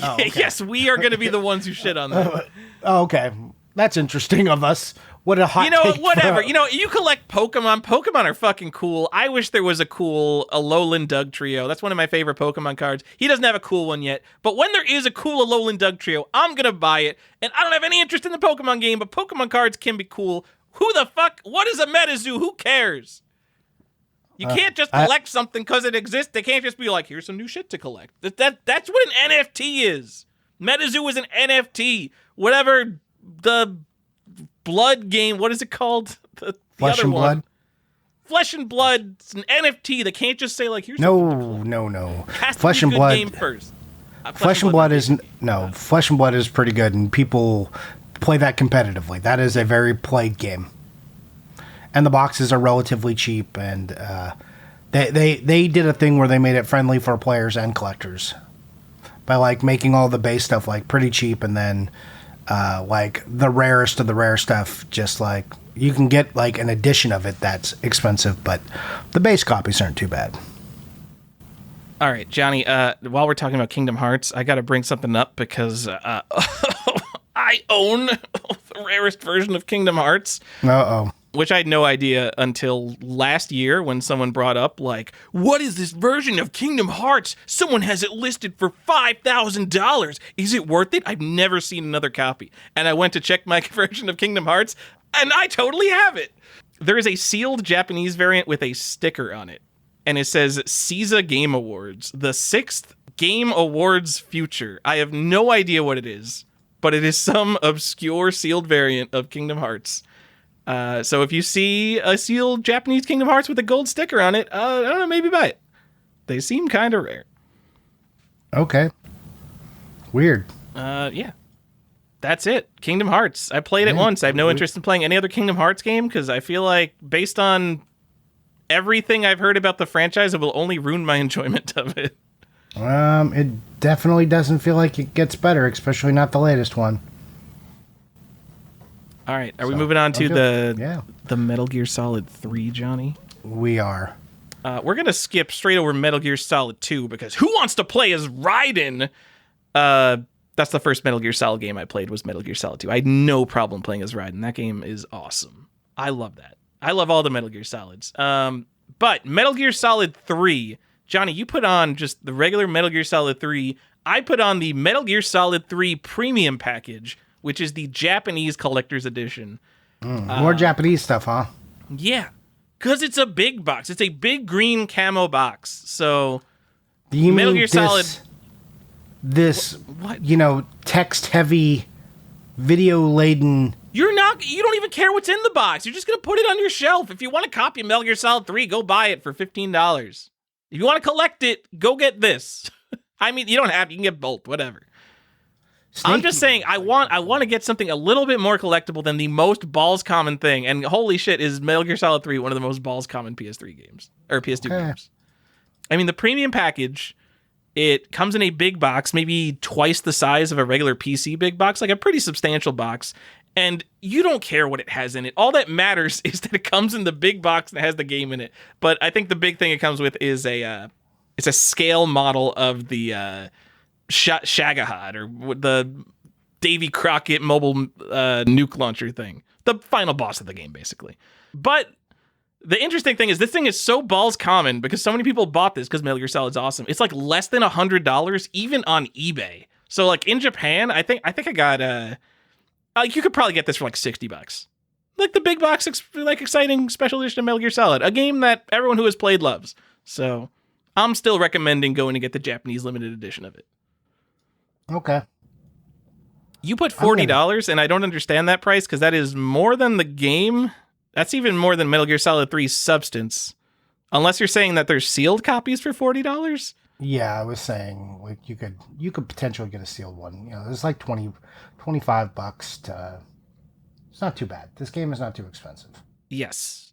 Oh, okay. Yes, we are going to be the ones who shit on that. Oh, okay. That's interesting of us. What a hot take whatever. You collect Pokemon. Pokemon are fucking cool. I wish there was a Alolan Dugtrio. That's one of my favorite Pokemon cards. He doesn't have a cool one yet. But when there is a cool Alolan Dugtrio, I'm going to buy it. And I don't have any interest in the Pokemon game, but Pokemon cards can be cool. Who the fuck? What is a MetaZoo? Who cares? You can't just collect something because it exists. They can't just be like, here's some new shit to collect. That's what an NFT is. MetaZoo is an NFT. Whatever the blood game, what is it called? The Flesh other and one. Blood? Flesh and Blood. It's an NFT. They can't just say like, here's No. has to Flesh be a and good Blood. game first. Flesh and Blood Flesh and Blood is pretty good, and people play that competitively. That is a very played game. And the boxes are relatively cheap, and they did a thing where they made it friendly for players and collectors by like making all the base stuff like pretty cheap, and then like the rarest of the rare stuff, just like you can get like an edition of it that's expensive, but the base copies aren't too bad. All right, Johnny, while we're talking about Kingdom Hearts, I got to bring something up because I own the rarest version of Kingdom Hearts. Uh-oh. Which I had no idea until last year when someone brought up, like, what is this version of Kingdom Hearts? Someone has it listed for $5,000. Is it worth it? I've never seen another copy. And I went to check my version of Kingdom Hearts, and I totally have it. There is a sealed Japanese variant with a sticker on it. And it says, SEISA Game Awards, the 6th Game Awards future. I have no idea what it is, but it is some obscure sealed variant of Kingdom Hearts. So if you see a sealed Japanese Kingdom Hearts with a gold sticker on it, I don't know, maybe buy it. They seem kind of rare. Okay. Weird. Yeah. That's it. Kingdom Hearts. I played it once. I have no interest in playing any other Kingdom Hearts game because I feel like based on everything I've heard about the franchise, it will only ruin my enjoyment of it. It definitely doesn't feel like it gets better, especially not the latest one. All right, are we moving on to the Metal Gear Solid 3, Johnny? We are. We're going to skip straight over Metal Gear Solid 2 because who wants to play as Raiden? That's the first Metal Gear Solid game I played was Metal Gear Solid 2. I had no problem playing as Raiden. That game is awesome. I love that. I love all the Metal Gear Solids. But Metal Gear Solid 3, Johnny, you put on just the regular Metal Gear Solid 3. I put on the Metal Gear Solid 3 Premium Package, which is the Japanese Collector's Edition. More Japanese stuff, huh? Yeah, because it's a big box. It's a big green camo box. So, Metal Gear Solid... This, text-heavy, video-laden... You don't even care what's in the box. You're just going to put it on your shelf. If you want a copy of Metal Gear Solid 3, go buy it for $15. If you want to collect it, go get this. I mean, you don't have, you can get both, whatever. I'm just saying, I want to get something a little bit more collectible than the most balls common thing. And holy shit, is Metal Gear Solid 3 one of the most balls common PS3 games or PS2 games? I mean, the premium package, it comes in a big box, maybe twice the size of a regular PC big box, like a pretty substantial box. And you don't care what it has in it. All that matters is that it comes in the big box and it has the game in it. But I think the big thing it comes with is it's a scale model of the Shagahad, or the Davy Crockett mobile nuke launcher thing. The final boss of the game, basically. But the interesting thing is this thing is so balls common because so many people bought this because Metal Gear Solid's awesome. It's like less than $100 even on eBay. So like in Japan, I think I got you could probably get this for like $60. Like the big box, exciting special edition of Metal Gear Solid, a game that everyone who has played loves. So I'm still recommending going to get the Japanese limited edition of it. Okay. You put $40, and I don't understand that price because that is more than the game. That's even more than Metal Gear Solid 3's substance. Unless you're saying that there's sealed copies for $40? Yeah, I was saying like you could potentially get a sealed one. There's like $25 to... It's not too bad. This game is not too expensive. Yes.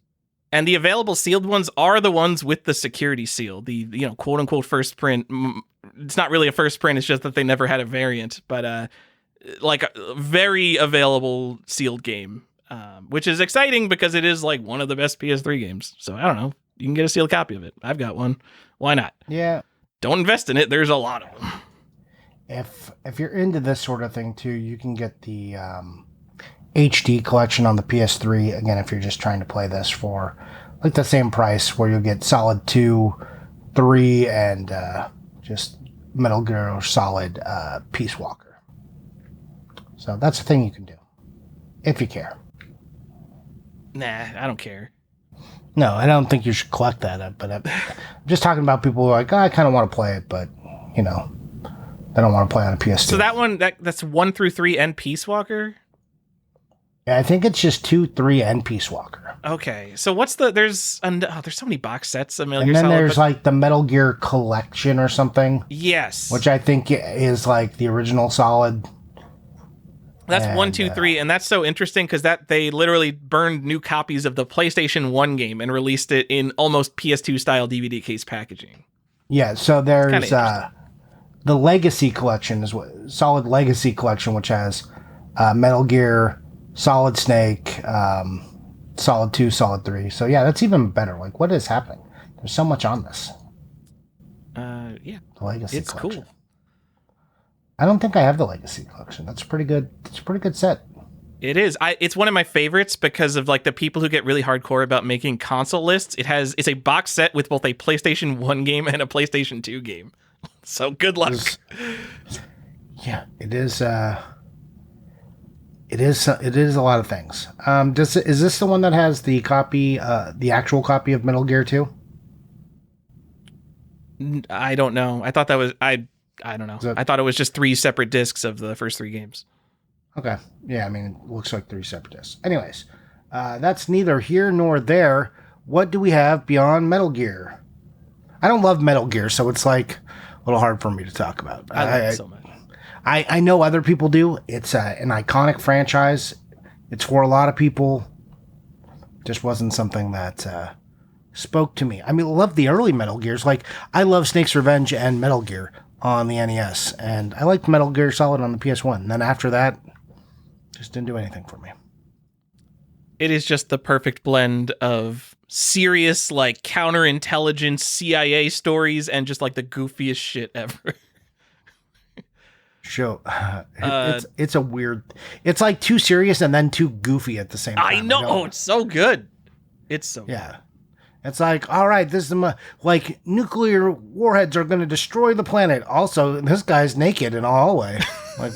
And the available sealed ones are the ones with the security seal, the quote unquote first print. It's not really a first print, it's just that they never had a variant, but like a very available sealed game. which is exciting because it is like one of the best PS3 games. So I don't know. You can get a sealed copy of it. I've got one. Why not? Yeah. Don't invest in it. There's a lot of them. If you're into this sort of thing too, you can get the HD collection on the PS3. Again, if you're just trying to play this for like the same price, where you'll get Solid 2, 3, and just Metal Gear Solid Peace Walker. So that's a thing you can do if you care. Nah, I don't care. No, I don't think you should collect that. But I'm just talking about people who are like, I kind of want to play it, but they don't want to play on a PS2. So that one, that's 1 through 3 and Peace Walker? Yeah, I think it's just 2, 3, and Peace Walker. Okay, so what's there's so many box sets of Metal Gear Solid. And then there's like the Metal Gear Collection or something. Yes. Which I think is like the original Solid. That's 1, 2, 3, and that's so interesting because they literally burned new copies of the PlayStation 1 game and released it in almost PS2 style DVD case packaging. Yeah, so there's the Legacy Collection is Solid Legacy Collection, which has Metal Gear, Solid Snake, Solid 2, Solid 3. So yeah, that's even better. Like, what is happening? There's so much on this. Yeah, the Legacy Collection. Cool. I don't think I have the Legacy Collection. That's pretty good. It's a pretty good set. It is. It's one of my favorites because of like the people who get really hardcore about making console lists. It's a box set with both a PlayStation 1 game and a PlayStation 2 game. So good luck. Yeah, it is. It is a lot of things. Is this the one that has the copy, the actual copy of Metal Gear 2? I don't know. I thought that was I don't know. I thought it was just 3 separate discs of the first 3 games. Okay. Yeah, I mean, it looks like 3 separate discs. Anyways, that's neither here nor there. What do we have beyond Metal Gear? I don't love Metal Gear, so it's like a little hard for me to talk about. I love it so much. I know other people do. It's an iconic franchise. It's for a lot of people. Just wasn't something that spoke to me. I mean, I love the early Metal Gears. Like, I love Snake's Revenge and Metal Gear on the NES, and I liked Metal Gear Solid on the PS1. And then after that, just didn't do anything for me. It is just the perfect blend of serious, like, counterintelligence CIA stories and just like the goofiest shit ever. Sure. It's a weird. It's like too serious and then too goofy at the same time. I know. Oh, it's so good. It's so good. It's like, all right, this is like nuclear warheads are going to destroy the planet. Also, this guy's naked in a hallway. Like,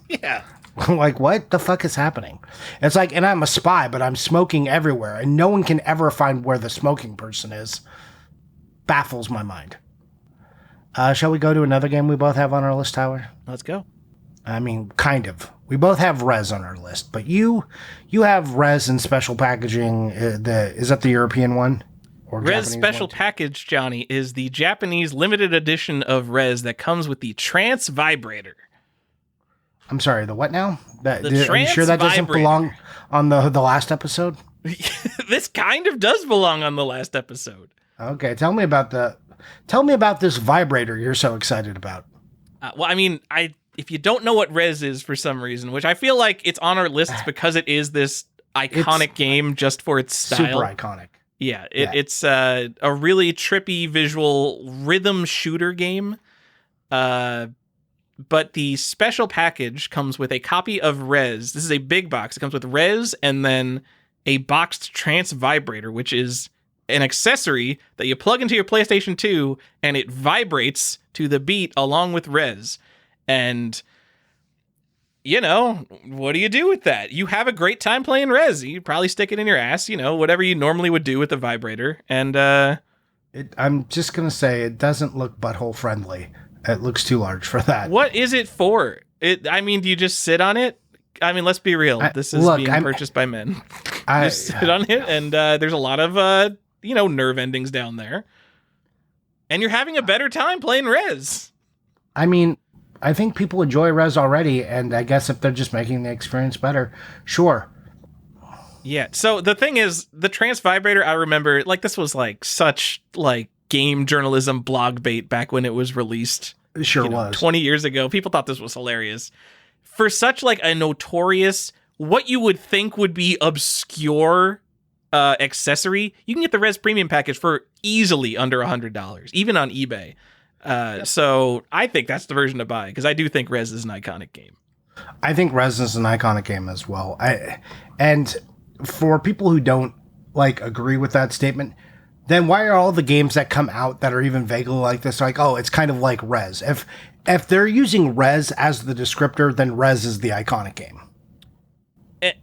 yeah. Like, what the fuck is happening? It's like, and I'm a spy, but I'm smoking everywhere, and no one can ever find where the smoking person is. Baffles my mind. Shall we go to another game we both have on our list, Tyler? Let's go. I mean, kind of. We both have Rez on our list, but you have Rez in special packaging. Is that the European one? Or Rez Japanese Special one? Package, Johnny, is the Japanese limited edition of Rez that comes with the Trance Vibrator. I'm sorry, the what now? The are you sure that doesn't belong on the last episode? This kind of does belong on the last episode. Okay, tell me about this vibrator you're so excited about. Well, I mean, if you don't know what Rez is for some reason, which I feel like it's on our lists because it is this iconic game just for its style. Super iconic. Yeah, it's a really trippy visual rhythm shooter game. But the special package comes with a copy of Rez. This is a big box. It comes with Rez and then a boxed Trance Vibrator, which is an accessory that you plug into your PlayStation 2 and it vibrates to the beat along with Rez. And, what do you do with that? You have a great time playing Rez. You probably stick it in your ass, whatever you normally would do with a vibrator. And I'm just going to say it doesn't look butthole friendly. It looks too large for that. What is it for? Do you just sit on it? I mean, let's be real. This is being purchased by men. You sit on it, and there's a lot of, nerve endings down there. And you're having a better time playing Rez. I mean, I think people enjoy Rez already, and I guess if they're just making the experience better, sure. Yeah, so the thing is, the Trance Vibrator, I remember, this was, such, game journalism blog bait back when it was released. It sure was. 20 years ago. People thought this was hilarious. For such, a notorious, what you would think would be obscure accessory, you can get the Res Premium package for easily under $100, even on eBay. So I think that's the version to buy, because I do think Res is an iconic game. I think Res is an iconic game as well. And for people who don't like agree with that statement, then why are all the games that come out that are even vaguely like this like, oh, it's kind of like Res? If they're using Res as the descriptor, then Res is the iconic game.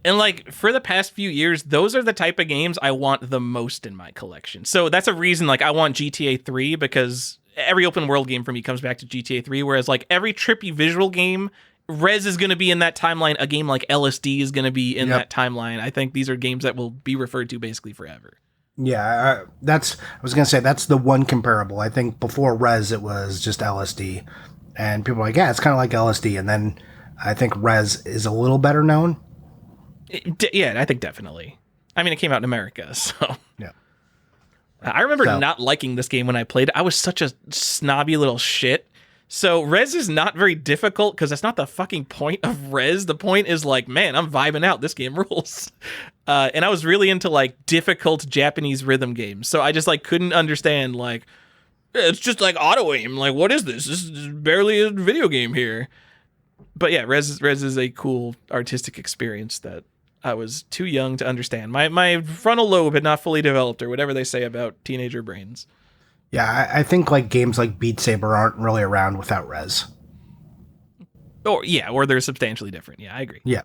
And like for the past few years, those are the type of games I want the most in my collection. So that's a reason like I want GTA 3, because every open world game for me comes back to GTA 3, whereas like every trippy visual game, Res is going to be in that timeline. A game like LSD is going to be in that timeline. I think these are games that will be referred to basically forever. Yeah, I was going to say that's the one comparable. I think before Res, it was just LSD. And people are like, yeah, it's kind of like LSD. And then I think Res is a little better known. Yeah, I think definitely. I mean, it came out in America, so. Yeah. I remember not liking this game when I played it. I was such a snobby little shit. So Res is not very difficult, because that's not the fucking point of Res. The point is like, man, I'm vibing out. This game rules. And I was really into like difficult Japanese rhythm games. So I just like couldn't understand like, it's just like auto aim. Like, what is this? This is barely a video game here. But yeah, Res is a cool artistic experience that I was too young to understand. My frontal lobe had not fully developed, or whatever they say about teenager brains. Yeah, I think like games like Beat Saber aren't really around without Res. Or they're substantially different. Yeah, I agree. Yeah.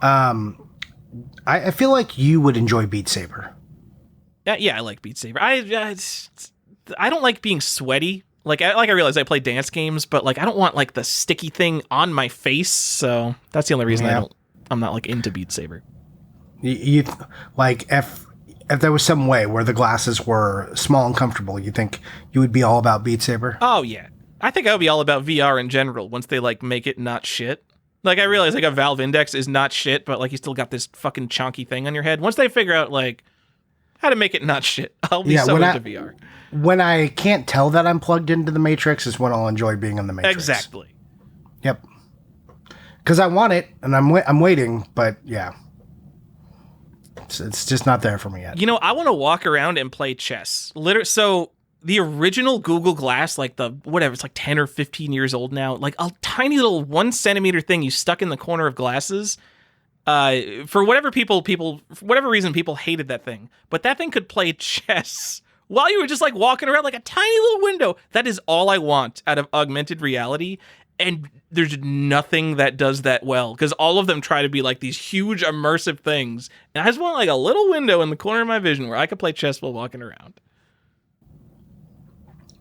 I feel like you would enjoy Beat Saber. Yeah, I like Beat Saber. I don't like being sweaty. Like I realize I play dance games, but like I don't want like the sticky thing on my face. So that's the only reason I'm not like into Beat Saber. You like if there was some way where the glasses were small and comfortable, you think you would be all about Beat Saber? Oh yeah, I think I would be all about VR in general once they like make it not shit. Like I realize like a Valve Index is not shit, but like you still got this fucking chonky thing on your head. Once they figure out like how to make it not shit, I'll be so into VR. When I can't tell that I'm plugged into the Matrix is when I'll enjoy being in the Matrix. Exactly. Yep. Because I want it, and I'm waiting, but yeah. It's just not there for me yet. You know, I want to walk around and play chess. So the original Google Glass, like it's like 10 or 15 years old now, like a tiny little 1 centimeter thing you stuck in the corner of glasses. For whatever reason, people hated that thing. But that thing could play chess while you were just like walking around like a tiny little window. That is all I want out of augmented reality. And there's nothing that does that well, because all of them try to be like these huge immersive things. And I just want like a little window in the corner of my vision where I could play chess while walking around.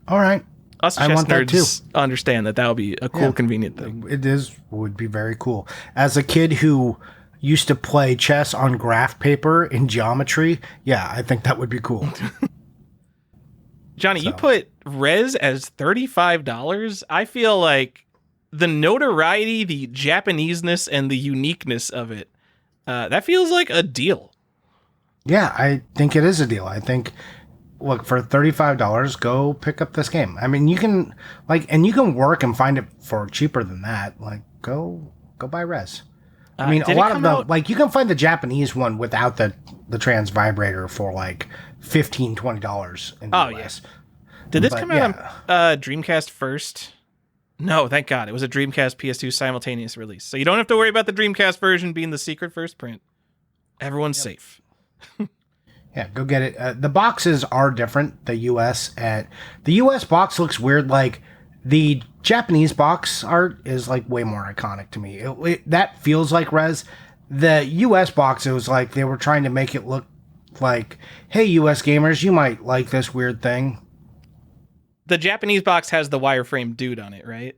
All right. Us chess nerds understand that would be a cool, convenient thing. Would be very cool. As a kid who used to play chess on graph paper in geometry, yeah, I think that would be cool. Johnny, you put Res as $35. I feel like the notoriety, the Japaneseness, and the uniqueness of it, that feels like a deal. Yeah, I think it is a deal. I think, look, for $35, go pick up this game. I mean, you can you can work and find it for cheaper than that. Like, go buy Res. I mean, a lot of the you can find the Japanese one without the Trance Vibrator for like $15-$20 in the US. Yeah. Did this come out on Dreamcast first? No, thank God. It was a Dreamcast PS2 simultaneous release. So you don't have to worry about the Dreamcast version being the secret first print. Everyone's safe. Yeah, go get it. The boxes are different. The US box looks weird. Like the Japanese box art is like way more iconic to me. That feels like Res. The US box, it was like they were trying to make it look like, hey, US gamers, you might like this weird thing. The Japanese box has the wireframe dude on it, right?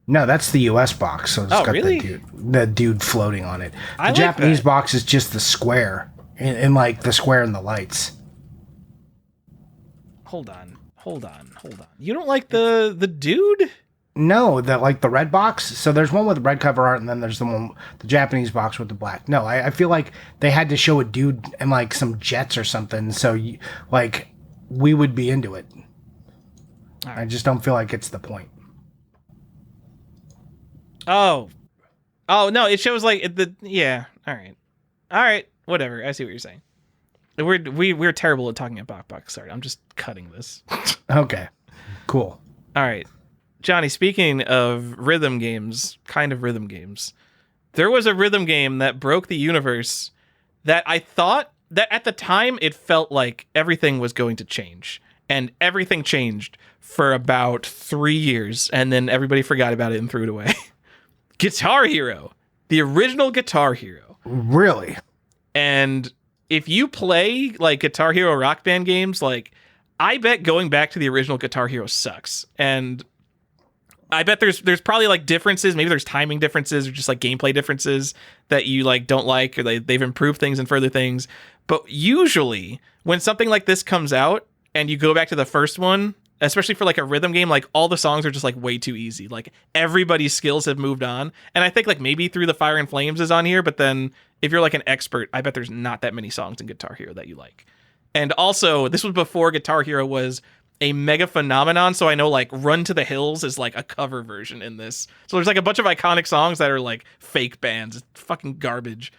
No, that's the US box. So it's got really? the dude floating on it. The Japanese box is just the square, and like the square and the lights. Hold on. You don't like the dude? No, the red box. So there's one with red cover art, and then there's the Japanese box with the black. No, I feel like they had to show a dude and like some jets or something, so we would be into it. Right. I just don't feel like it's the point. Oh, Oh no, it shows like yeah. All right, whatever. I see what you're saying. We're terrible at talking about box art. I'm just cutting this. Okay, cool. All right, Johnny. Speaking of rhythm games, there was a rhythm game that broke the universe that I thought that at the time it felt like everything was going to change, and everything changed for about 3 years, and then everybody forgot about it and threw it away. Guitar Hero, the original Guitar Hero. Really? And if you play like Guitar Hero Rock Band games, like I bet going back to the original Guitar Hero sucks. And I bet there's probably like differences. Maybe there's timing differences or just like gameplay differences that you like don't like, or they've improved things and further things. But usually when something like this comes out and you go back to the first one, especially for like a rhythm game, like all the songs are just like way too easy. Like everybody's skills have moved on. And I think like maybe Through the Fire and Flames is on here, but then if you're like an expert, I bet there's not that many songs in Guitar Hero that you like. And also, this was before Guitar Hero was a mega phenomenon, so I know like Run to the Hills is like a cover version in this. So there's like a bunch of iconic songs that are like fake bands. It's fucking garbage.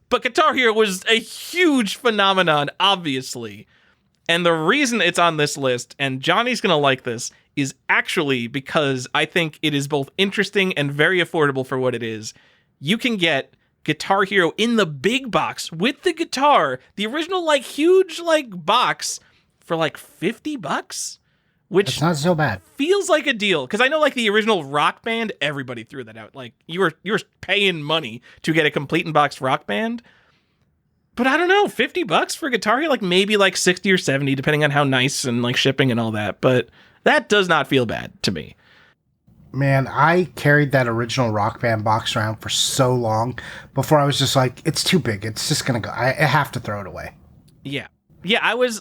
But Guitar Hero was a huge phenomenon, obviously. And the reason it's on this list, and Johnny's going to like this, is actually because I think it is both interesting and very affordable for what it is. You can get Guitar Hero in the big box with the guitar, the original like huge like box for like $50, which it's not so bad. Feels like a deal, because I know like the original Rock Band, everybody threw that out. Like you were paying money to get a complete in box Rock Band. But I don't know, $50 for Guitar Hero, like maybe like 60 or 70, depending on how nice and like shipping and all that. But that does not feel bad to me. Man, I carried that original Rock Band box around for so long before I was just like, it's too big. It's just going to go. I have to throw it away. Yeah. Yeah, I was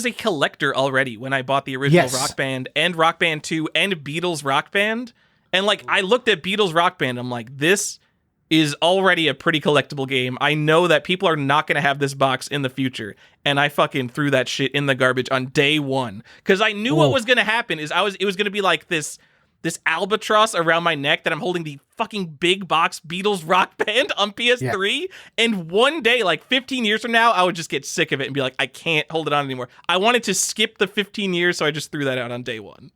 a collector already when I bought the original Rock Band and Rock Band 2 and Beatles Rock Band. And like I looked at Beatles Rock Band, I'm like, this is already a pretty collectible game. I know that people are not going to have this box in the future. And I fucking threw that shit in the garbage on day one. Because I knew what was going to happen is it was going to be like this albatross around my neck that I'm holding the fucking big box Beatles Rock Band on PS3. Yeah. And one day, like 15 years from now, I would just get sick of it and be like, I can't hold it on anymore. I wanted to skip the 15 years, so I just threw that out on day one.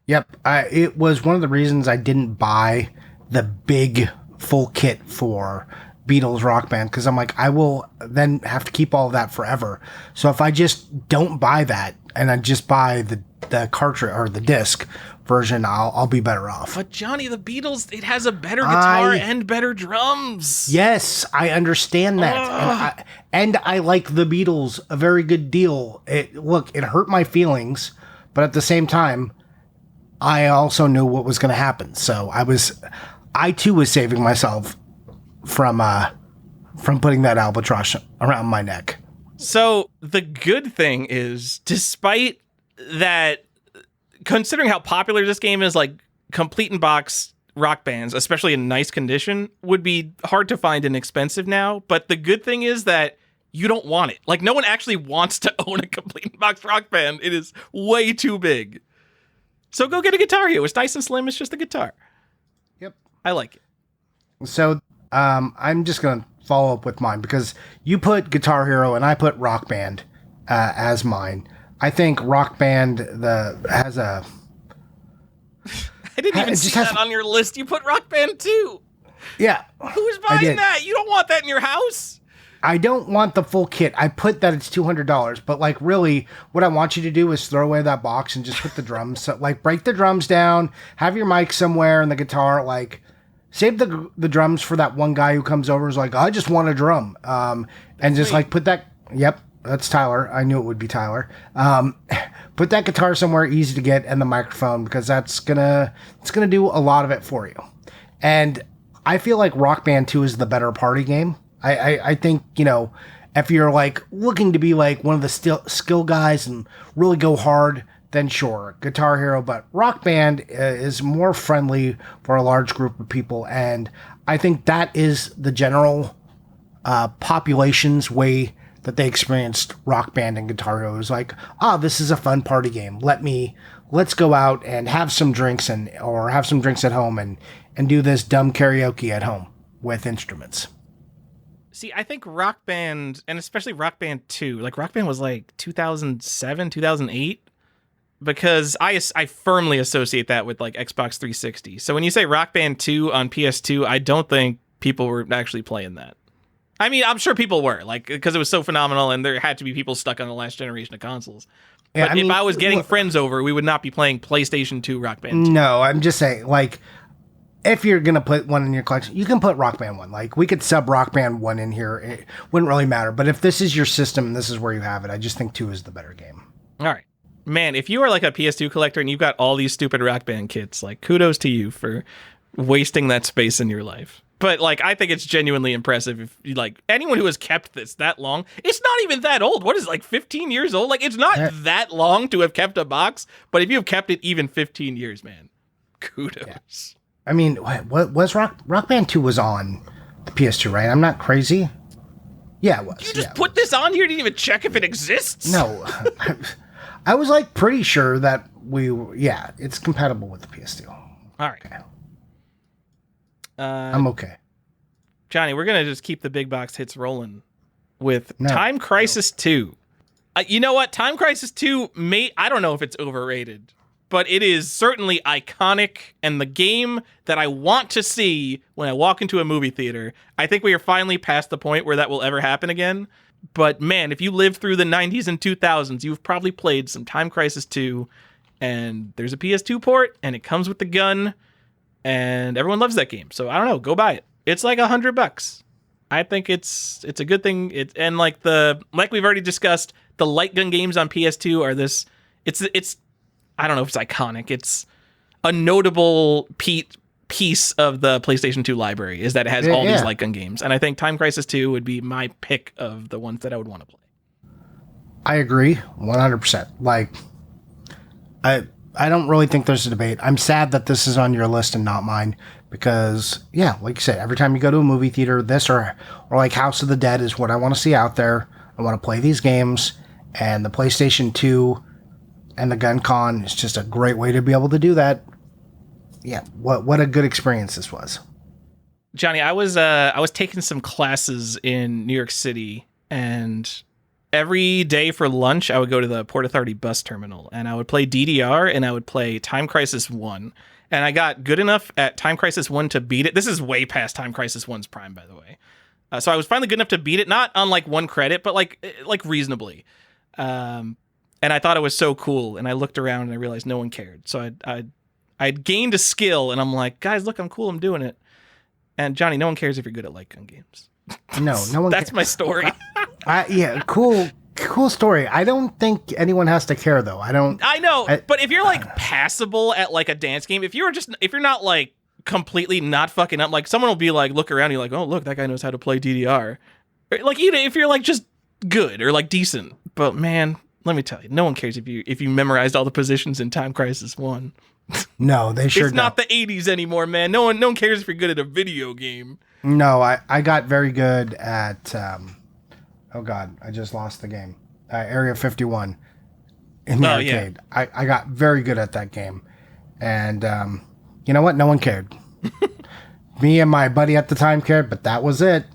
Yep. It was one of the reasons I didn't buy the big full kit for Beatles Rock Band, because I'm like, I will then have to keep all of that forever. So if I just don't buy that and I just buy the cartridge or the disc version, I'll be better off. But Johnny, the Beatles, it has a better guitar and better drums. Yes, I understand that. And I like the Beatles a very good deal. It hurt my feelings, but at the same time, I also knew what was going to happen. So I too was saving myself from putting that albatross around my neck. So the good thing is, despite that, considering how popular this game is, like complete in box Rock Bands, especially in nice condition, would be hard to find and expensive now. But the good thing is that you don't want it. Like no one actually wants to own a complete in box Rock Band. It is way too big. So go get a Guitar Hero. It's nice and slim. It's just a guitar. Yep. I like it. So I'm just going to follow up with mine, because you put Guitar Hero and I put Rock Band as mine. I think Rock Band has a... I didn't even see that on your list. You put Rock Band too. Yeah. Who's buying that? You don't want that in your house. I don't want the full kit. I put that it's $200, but like really what I want you to do is throw away that box and just put the drums. So, like break the drums down, have your mic somewhere and the guitar, like save the drums for that one guy who comes over and is like, I just want a drum. And just like put that, yep, that's Tyler. I knew it would be Tyler. Put that guitar somewhere easy to get and the microphone, because it's gonna do a lot of it for you. And I feel like Rock Band 2 is the better party game. I think, if you're like looking to be like one of the skill guys and really go hard, then sure, Guitar Hero. But Rock Band is more friendly for a large group of people. And I think that is the general population's way that they experienced Rock Band and Guitar Hero. It was like, this is a fun party game. Let's go out and have some drinks or have some drinks at home and do this dumb karaoke at home. with instruments. See, I think Rock Band, and especially Rock Band 2, like Rock Band was like 2007, 2008, because I firmly associate that with like Xbox 360. So when you say Rock Band 2 on PS2, I don't think people were actually playing that. I mean, I'm sure people were, like, because it was so phenomenal and there had to be people stuck on the last generation of consoles. Yeah, but if I was getting friends over, we would not be playing PlayStation 2 Rock Band 2. No, I'm just saying, like, if you're going to put one in your collection, you can put Rock Band 1. Like, we could sub Rock Band 1 in here. It wouldn't really matter. But if this is your system and this is where you have it, I just think 2 is the better game. All right. Man, if you are like a PS2 collector and you've got all these stupid Rock Band kits, like, kudos to you for wasting that space in your life. But, like, I think it's genuinely impressive if, like, anyone who has kept this that long, it's not even that old. What is it, like 15 years old? Like, it's not that long to have kept a box, but if you have kept it even 15 years, man, kudos. Yeah. I mean, what was Rock Band 2 was on the PS2, right? I'm not crazy. Yeah, it was. You just put this on here? You didn't even check if it exists? No. I was, like, pretty sure that it's compatible with the PS2. All right. Okay. I'm okay. Johnny, we're going to just keep the big box hits rolling with Time Crisis 2. You know what? Time Crisis 2, I don't know if it's overrated, but it is certainly iconic and the game that I want to see when I walk into a movie theater. I think we are finally past the point where that will ever happen again. But man, if you lived through the 90s and 2000s, you've probably played some Time Crisis 2, and there's a PS2 port, and it comes with the gun, and everyone loves that game. So I don't know, go buy it. It's like $100. I think it's a good thing. And like we've already discussed, the light gun games on PS2 are this. It's I don't know if it's iconic. It's a notable piece of the PlayStation 2 library is that it has all these light gun games. And I think Time Crisis 2 would be my pick of the ones that I would want to play. I agree 100%. Like, I don't really think there's a debate. I'm sad that this is on your list and not mine because, yeah, like you said, every time you go to a movie theater, this or like House of the Dead is what I want to see out there. I want to play these games, and the PlayStation 2 and the Gun Con is just a great way to be able to do that. Yeah, what a good experience this was. Johnny, I was taking some classes in New York City, and every day for lunch, I would go to the Port Authority bus terminal, and I would play DDR, and I would play Time Crisis 1. And I got good enough at Time Crisis 1 to beat it. This is way past Time Crisis 1's prime, by the way. So I was finally good enough to beat it, not on like 1 credit, but like reasonably. And I thought it was so cool, and I looked around and I realized no one cared. So I'd gained a skill, and I'm like, guys, look, I'm cool, I'm doing it. And Johnny, no one cares if you're good at light gun games. No one. That's my story. Yeah, cool story. I don't think anyone has to care though. I know, but if you're like passable at like a dance game, if you're not like completely not fucking up, like someone will be like, look around, you're like, oh look, that guy knows how to play DDR. Like even if you're like just good or like decent, but man, let me tell you, no one cares if you memorized all the positions in Time Crisis 1. No, they sure don't. It's not the 80s anymore, man. No one cares if you're good at a video game. No, I got very good at, oh God, I just lost the game. Area 51 in the arcade. Yeah. I got very good at that game. And you know what? No one cared. Me and my buddy at the time cared, but that was it.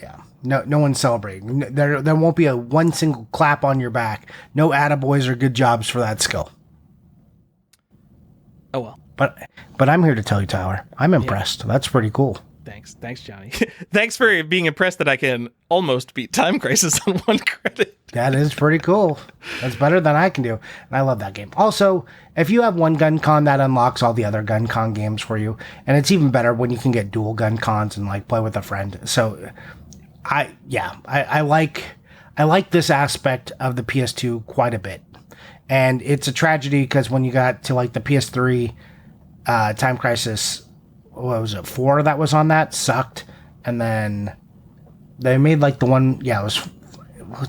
Yeah, no one's celebrating. There won't be one single clap on your back. No attaboys or good jobs for that skill. Oh well. But I'm here to tell you, Tyler, I'm impressed. Yeah. That's pretty cool. Thanks, Johnny. Thanks for being impressed that I can almost beat Time Crisis on 1 credit. That is pretty cool. That's better than I can do. And I love that game. Also, if you have one Gun Con, that unlocks all the other Gun Con games for you. And it's even better when you can get dual Gun Cons and like play with a friend. So I like this aspect of the PS2 quite a bit. And it's a tragedy because when you got to like the PS3 Time Crisis, what was it, 4 that was on that sucked, and then they made like the one, it was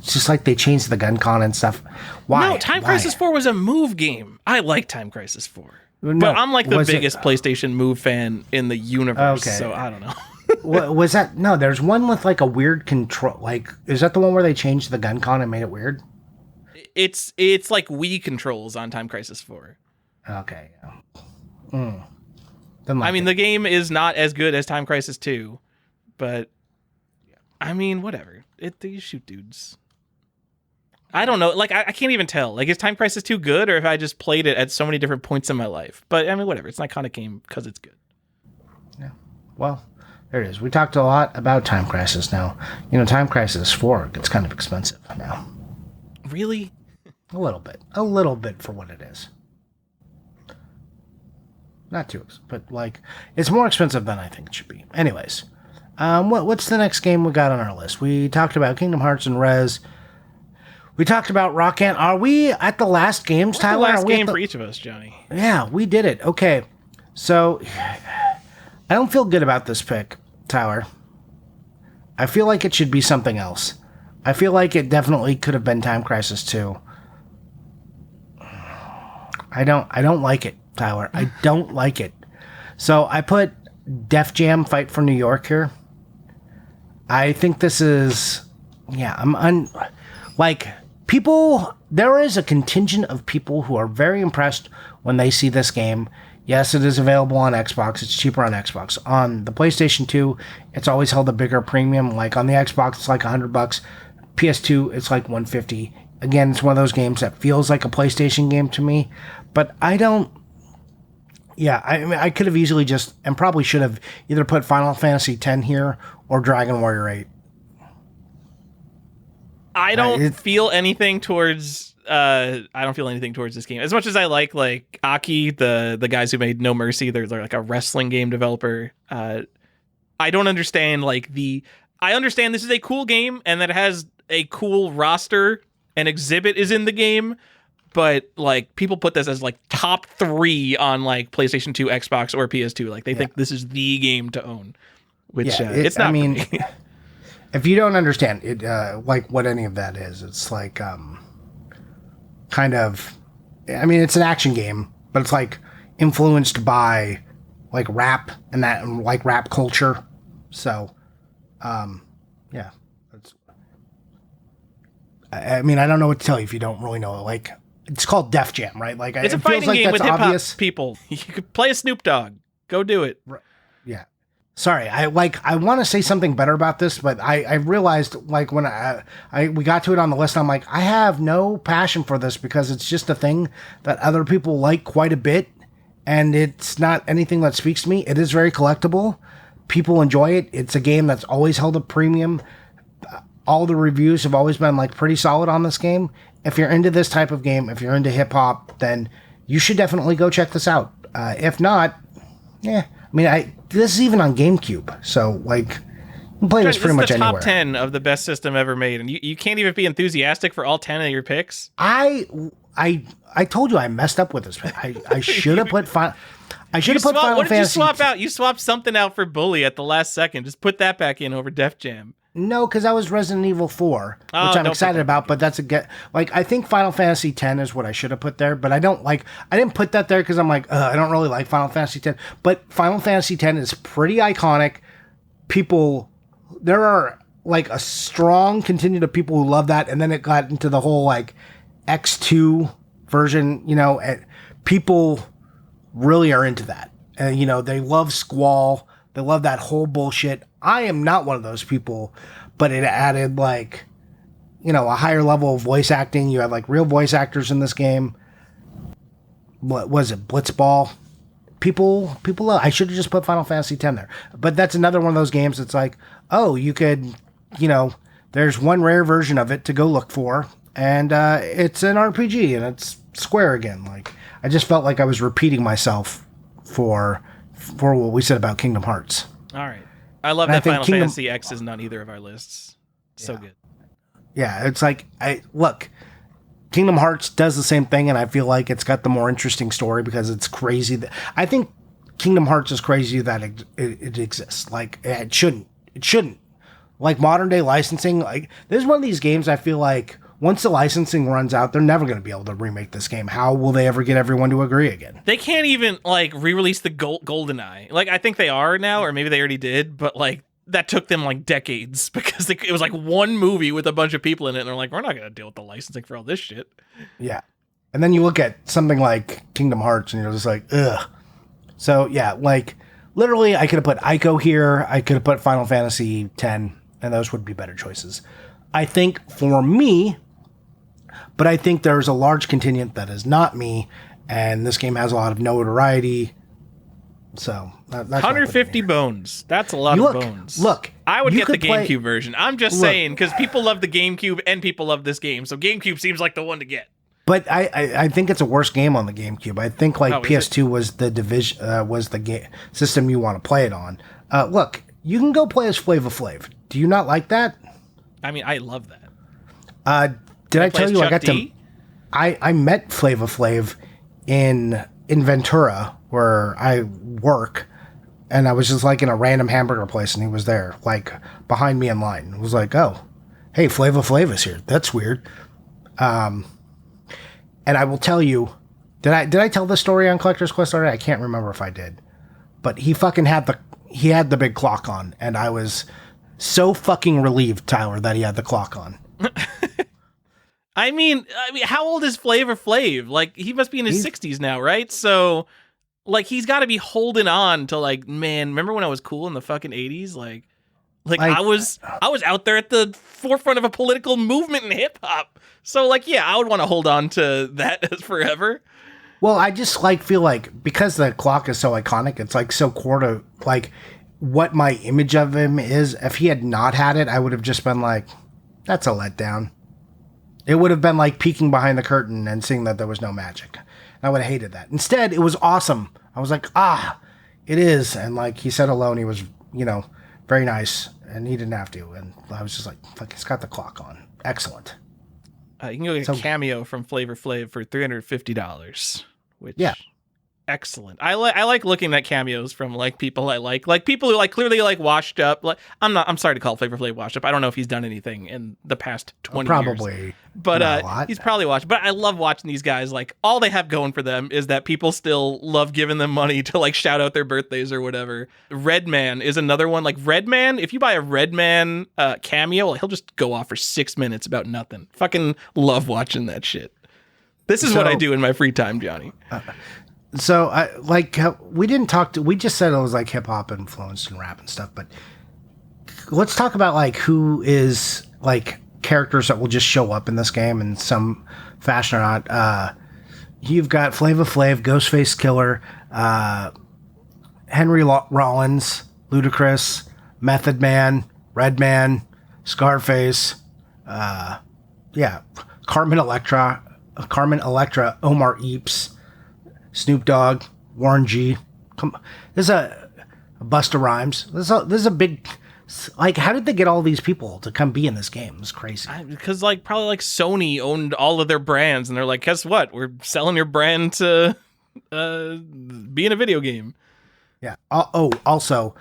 just like they changed the Gun Con and stuff. Why? No, Time Crisis 4 was a move game. I like Time Crisis 4, but I'm like the biggest PlayStation move fan in the universe, so I don't know. Was that? No, there's one with like a weird control. Like, is that the one where they changed the Gun Con and made it weird? It's like Wii controls on Time Crisis 4. Okay. Like I mean, the game is not as good as Time Crisis 2, but I mean, whatever. You shoot dudes. I don't know. Like, I can't even tell. Like, is Time Crisis 2 good, or if I just played it at so many different points in my life? But I mean, whatever. It's an iconic game because it's good. Yeah. Well, there it is. We talked a lot about Time Crisis now. You know, Time Crisis 4 gets kind of expensive now. Really? A little bit. A little bit for what it is. Not too, but like, it's more expensive than I think it should be. Anyways, what's the next game we got on our list? We talked about Kingdom Hearts and Rez. We talked about Rock Band. Are we at the last games, Tyler? The last game for each of us, Johnny. Yeah, we did it. Okay, so I don't feel good about this pick, Tyler. I feel like it should be something else. I feel like it definitely could have been Time Crisis 2. I don't like it, Tyler. I don't like it. So I put Def Jam Fight for New York here. I think this is, people, there is a contingent of people who are very impressed when they see this game. Yes, it is available on Xbox. It's cheaper on Xbox. On the PlayStation 2, it's always held a bigger premium. Like on the Xbox, it's like $100. PS2, it's like $150. Again, it's one of those games that feels like a PlayStation game to me. But I don't... Yeah, I mean, I could have easily just, and probably should have, either put Final Fantasy X here or Dragon Warrior 8. I don't feel anything towards this game. As much as I like Aki, the guys who made No Mercy, they're like a wrestling game developer. I don't understand I understand this is a cool game and that it has a cool roster and Exhibit is in the game, but like people put this as like top 3 on like PlayStation 2, Xbox, or PS2. Like they think this is the game to own, which it's not. I mean, for me. If you don't understand it, like what any of that is, it's like kind of. I mean, it's an action game, but it's like influenced by like rap and that like rap culture. So, yeah. I mean, I don't know what to tell you if you don't really know. Like, it's called Def Jam, right? Like, it's a fighting game with hip hop people. You could play a Snoop Dogg. Go do it. Yeah. Sorry, I want to say something better about this, but I realized like when we got to it on the list, I'm like, I have no passion for this because it's just a thing that other people like quite a bit, and it's not anything that speaks to me. It is very collectible. People enjoy it. It's a game that's always held a premium. All the reviews have always been like pretty solid on this game. If you're into this type of game, if you're into hip hop, then you should definitely go check this out. If not, I mean, this is even on GameCube, so like you can play this pretty much anywhere. Top 10 of the best system ever made, and you can't even be enthusiastic for all 10 of your picks. I told you I messed up with this. I should have put Final. I should have put Final Fantasy. What did you swap out? You swapped something out for Bully at the last second. Just put that back in over Def Jam. No, because I was Resident Evil 4, which I'm excited about, but that's I think Final Fantasy X is what I should have put there, but I didn't put that there because I'm like, I don't really like Final Fantasy X, but Final Fantasy X is pretty iconic. There are like a strong contingent of people who love that, and then it got into the whole like X2 version, and people really are into that. They love Squall. They love that whole bullshit. I am not one of those people, but it added a higher level of voice acting. You have like real voice actors in this game. What was it? Blitzball. People love. I should have just put Final Fantasy X there. But that's another one of those games that's like, oh, you could, there's one rare version of it to go look for, and it's an RPG and it's Square again. Like, I just felt like I was repeating myself for what we said about Kingdom Hearts. All right. I love that Final Fantasy X isn't on either of our lists. So good. Yeah, it's like, Kingdom Hearts does the same thing, and I feel like it's got the more interesting story because it's crazy. I think Kingdom Hearts is crazy that it exists. Like, it shouldn't. It shouldn't. Like, modern day licensing, like, this is one of these games I feel like once the licensing runs out, they're never going to be able to remake this game. How will they ever get everyone to agree again? They can't even, re-release the GoldenEye. I think they are now, or maybe they already did, but, that took them, decades, because it was, one movie with a bunch of people in it, and they're like, we're not going to deal with the licensing for all this shit. Yeah. And then you look at something like Kingdom Hearts, and you're just like, ugh. So yeah, like literally, I could have put Ico here. I could have put Final Fantasy X, and those would be better choices. I think for me, but I think there's a large contingent that is not me, and this game has a lot of notoriety. So that's 150 bones. That's a lot of bones. Look, I would get the GameCube version. I'm just saying, because people love the GameCube and people love this game, so GameCube seems like the one to get. But I think it's a worse game on the GameCube. I think like PS2 was the division was the game system you want to play it on. Look, you can go play as Flava Flav. Do you not like that? I mean, I love that. Did I tell you I got to? I met Flava Flav in Ventura where I work, and I was just like in a random hamburger place, and he was there, like behind me in line. It was like, oh, hey, Flava Flav is here. That's weird. And I will tell you, did I tell this story on Collector's Quest already? I can't remember if I did, but he fucking had the big clock on, and I was so fucking relieved, Tyler, that he had the clock on. I mean, how old is Flava Flav? Like, he must be in his 60s now, right? So, like, he's got to be holding on to, like, man, remember when I was cool in the fucking 80s? Like I was out there at the forefront of a political movement in hip hop. So, like, yeah, I would want to hold on to that as forever. Well, I just feel like because the clock is so iconic, it's like so core to like what my image of him is. If he had not had it, I would have just been like, that's a letdown. It would have been like peeking behind the curtain and seeing that there was no magic. I would have hated that. Instead, it was awesome. I was like, it is. And like he said hello, and he was, very nice, and he didn't have to. And I was just like, fuck, he's got the clock on. Excellent. You can go get a cameo from Flava Flav for $350, which excellent. I like looking at cameos from like people I like people who like clearly like washed up. Like I'm sorry to call Flava Flav washed up. I don't know if he's done anything in the past 20 years. Probably. But he's probably watched. But I love watching these guys. Like all they have going for them is that people still love giving them money to like shout out their birthdays or whatever. Redman is another one. Like Redman, if you buy a Redman cameo, he'll just go off for 6 minutes about nothing. Fucking love watching that shit. This is what I do in my free time, Johnny. So we didn't we just said it was like hip hop influenced and rap and stuff, but let's talk about like who is like characters that will just show up in this game in some fashion or not. You've got Flava Flav, Ghostface Killer, Henry Rollins, Ludacris, Method Man, Redman, Scarface, Carmen Electra, Omar Epps, Snoop Dogg, Warren G. There's a Busta Rhymes. There's a big, like, how did they get all these people to come be in this game? It's crazy. Because probably like Sony owned all of their brands, and they're like, guess what? We're selling your brand to be in a video game. Yeah. Also,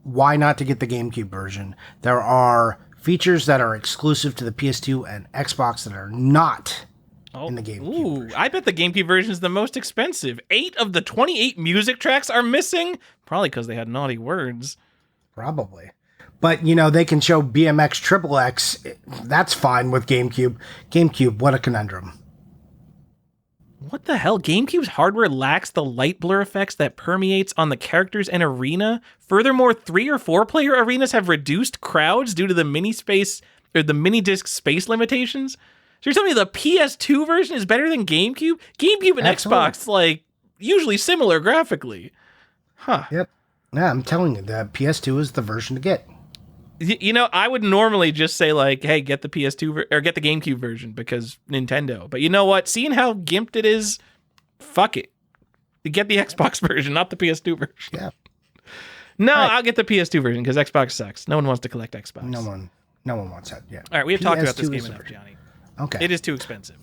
why not to get the GameCube version? There are features that are exclusive to the PS2 and Xbox that are not in the GameCube version. I bet the GameCube version is the most expensive. 8 of the 28 music tracks are missing. Probably because they had naughty words. Probably. But, they can show BMX XXX. That's fine with GameCube. GameCube, what a conundrum. What the hell? GameCube's hardware lacks the light blur effects that permeates on the characters and arena. Furthermore, 3 or 4 player arenas have reduced crowds due to the mini disc space limitations. So you're telling me the PS2 version is better than GameCube? GameCube and Xbox, usually similar graphically. Huh. Yep. Yeah, I'm telling you, the PS2 is the version to get. I would normally just say, hey, get the PS2 or get the GameCube version because Nintendo. But you know what? Seeing how gimped it is, fuck it. Get the Xbox version, not the PS2 version. Yeah. No, right. I'll get the PS2 version because Xbox sucks. No one wants to collect Xbox. No one wants that. Yeah. All right, we have talked about this game enough, Johnny. Okay. It is too expensive.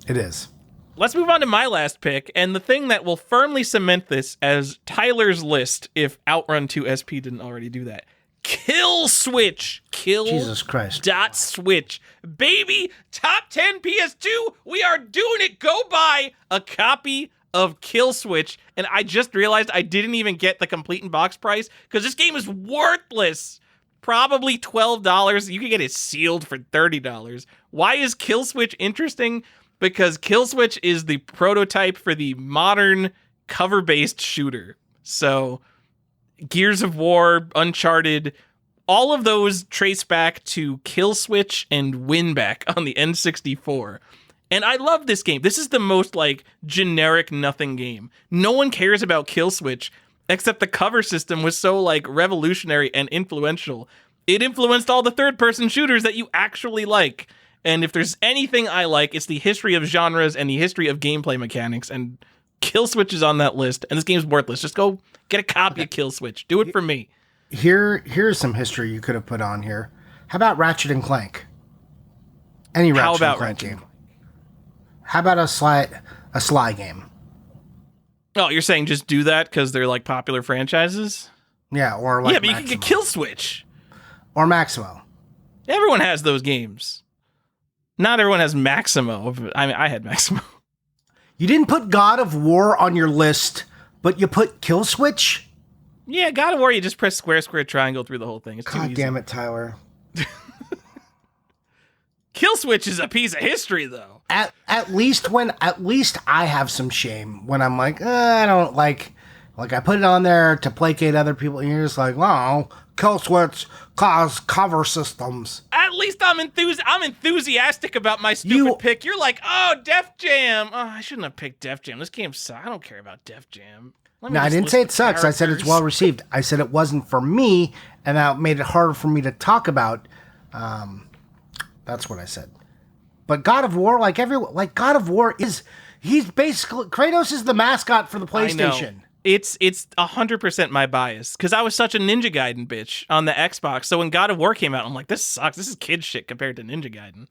It is. Let's move on to my last pick, and the thing that will firmly cement this as Tyler's list if Outrun 2 SP didn't already do that. Kill Switch. Jesus Christ. Switch. Baby, top 10 PS2. We are doing it. Go buy a copy of Kill Switch. And I just realized I didn't even get the complete in box price because this game is worthless. Probably $12. You can get it sealed for $30. Why is Kill Switch interesting? Because Kill Switch is the prototype for the modern cover-based shooter. So Gears of War, Uncharted, all of those trace back to Kill Switch and Winback on the N64. And I love this game. This is the most like generic nothing game. No one cares about Kill Switch, except the cover system was so like revolutionary and influential. It influenced all the third-person shooters that you actually like. And if there's anything I like, it's the history of genres and the history of gameplay mechanics. And Kill Switch is on that list, and this game's worthless. Just go get a copy of Kill Switch. Do it for me. Here's some history you could have put on here. How about Ratchet and Clank? Any Ratchet and Clank game. How about a Sly game? Oh, you're saying just do that because they're like popular franchises? Yeah, or like yeah, but Maximo. You can get Kill Switch or Maximo. Everyone has those games. Not everyone has Maximo. I mean, I had Maximo. You didn't put God of War on your list, but you put Kill Switch? Yeah, God of War, you just press square, triangle through the whole thing. It's too easy. God damn it, Tyler. Kill Switch is a piece of history, though. At least I have some shame when I'm like, I don't like I put it on there to placate other people, and you're just like, wow, Kill Switch cause cover systems. At least I'm enthusiastic about my stupid pick. You're like, oh, Def Jam. Oh, I shouldn't have picked Def Jam. This game sucks. I don't care about Def Jam. No, I didn't say it sucks. Characters. I said it's well received. I said it wasn't for me, and that made it harder for me to talk about. That's what I said. But God of War, God of War he's basically Kratos is the mascot for the PlayStation. I know. It's 100% my bias because I was such a Ninja Gaiden bitch on the Xbox. So when God of War came out, I'm like, this sucks. This is kid shit compared to Ninja Gaiden.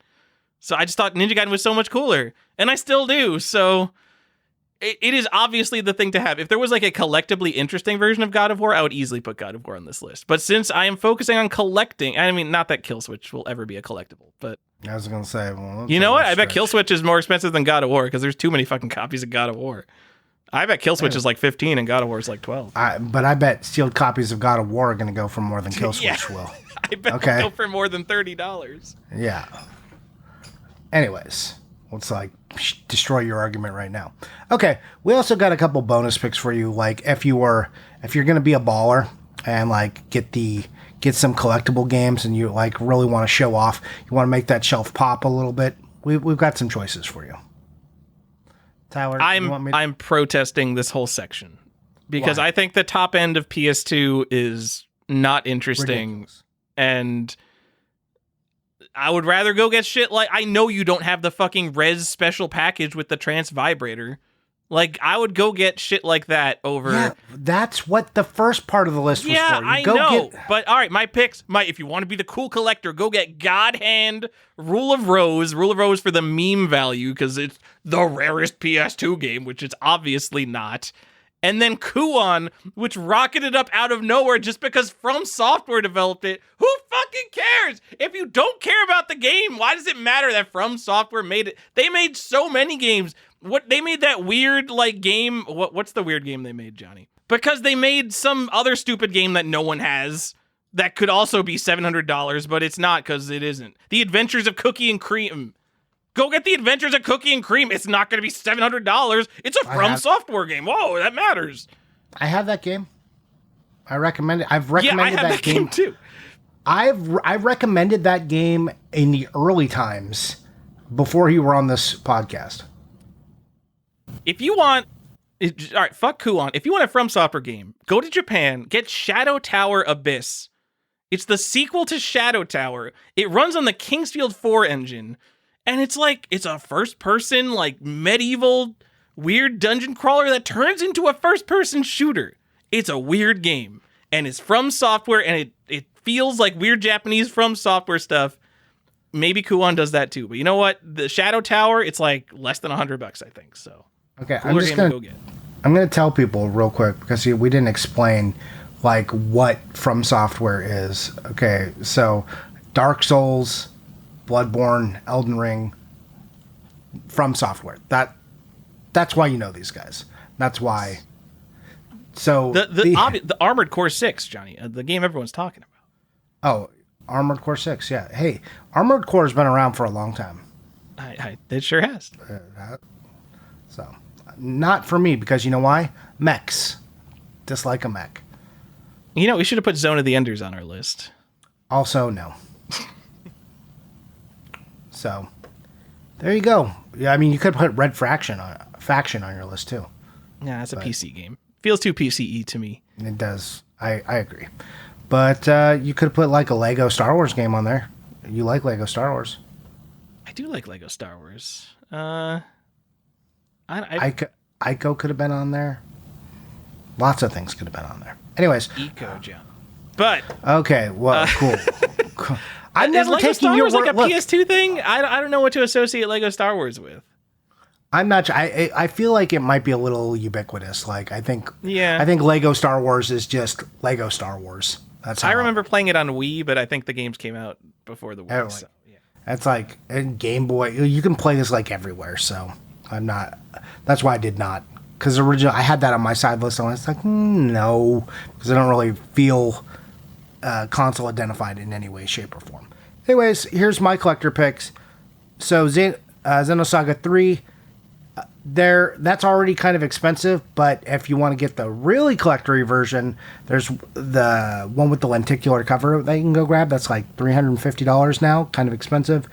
So I just thought Ninja Gaiden was so much cooler, and I still do. So it is obviously the thing to have. If there was like a collectively interesting version of God of War, I would easily put God of War on this list. But since I am focusing on collecting, I mean, not that Kill Switch will ever be a collectible, but I was gonna say, well, you know what? I bet Kill Switch is more expensive than God of War because there's too many fucking copies of God of War. I bet Kill Switch is like 15 and God of War is like 12. But I bet sealed copies of God of War are going to go for more than Kill Switch will. I bet they'll go for more than $30. Yeah. Anyways, let's destroy your argument right now. Okay, we also got a couple bonus picks for you. Like if you're going to be a baller and like get some collectible games and you like really want to show off, you want to make that shelf pop a little bit, we've got some choices for you. Tyler, I'm protesting this whole section because Why? I think the top end of PS2 is not interesting. Ridiculous. And I would rather go get shit like, I know you don't have the fucking res special package with the Trance Vibrator. Like, I would go get shit like that over... Yeah, that's what the first part of the list was for. I know. But, all right, my picks... if you want to be the cool collector, go get God Hand, Rule of Rose for the meme value, because it's the rarest PS2 game, which it's obviously not. And then Kuon, which rocketed up out of nowhere just because From Software developed it. Who fucking cares? If you don't care about the game, why does it matter that From Software made it? They made so many games. They made that weird game. What's the weird game they made, Johnny? Because they made some other stupid game that no one has that could also be $700, but it's not because it isn't. The Adventures of Cookie and Cream. Go get The Adventures of Cookie and Cream. It's not going to be $700. It's a From Software game. Whoa, that matters. I have that game. I recommend it. I've recommended that game too. I've recommended that game in the early times before you were on this podcast. If you want, all right, fuck Kuon. If you want a From Software game, go to Japan, get Shadow Tower Abyss. It's the sequel to Shadow Tower. It runs on the Kingsfield 4 engine, and it's a first-person, medieval, weird dungeon crawler that turns into a first-person shooter. It's a weird game, and it's From Software, and it feels like weird Japanese From Software stuff. Maybe Kuon does that too, but you know what? The Shadow Tower, it's less than $100, I think, so. Okay, I'm gonna tell people real quick because we didn't explain what From Software is. Okay, so Dark Souls, Bloodborne, Elden Ring, From Software. That's why you know these guys. That's why. So the Armored Core 6, Johnny, the game everyone's talking about. Oh, Armored Core 6, yeah. Hey, Armored Core has been around for a long time. It sure has. So, Not for me, because you know why? Mechs. Dislike a mech. You know, we should have put Zone of the Enders on our list. Also, no. So, there you go. Yeah, I mean, you could put Red Faction on your list too. Yeah, that's a PC game. Feels too PCE to me. It does. I agree. But you could put like a Lego Star Wars game on there. You like Lego Star Wars? I do like Lego Star Wars. Ico could have been on there. Lots of things could have been on there. Anyways. Eco jump. But okay, well, cool. Cool. I'm never Lego taking Star your Wars word. like a PS2 thing. I don't know what to associate Lego Star Wars with. I'm not. I feel like it might be a little ubiquitous. Like I think Lego Star Wars is just Lego Star Wars. That's. I remember playing it on Wii, but I think the games came out before the Wii. So, yeah. That's like and Game Boy. You can play this like everywhere. So I'm not. That's why I did not. Because originally I had that on my side list, and I was like, no, because I don't really feel console identified in any way, shape, or form. Anyways, here's my collector picks. So Xenosaga 3, that's already kind of expensive, but if you want to get the really collector-y version, there's the one with the lenticular cover that you can go grab. That's like $350 now, kind of expensive.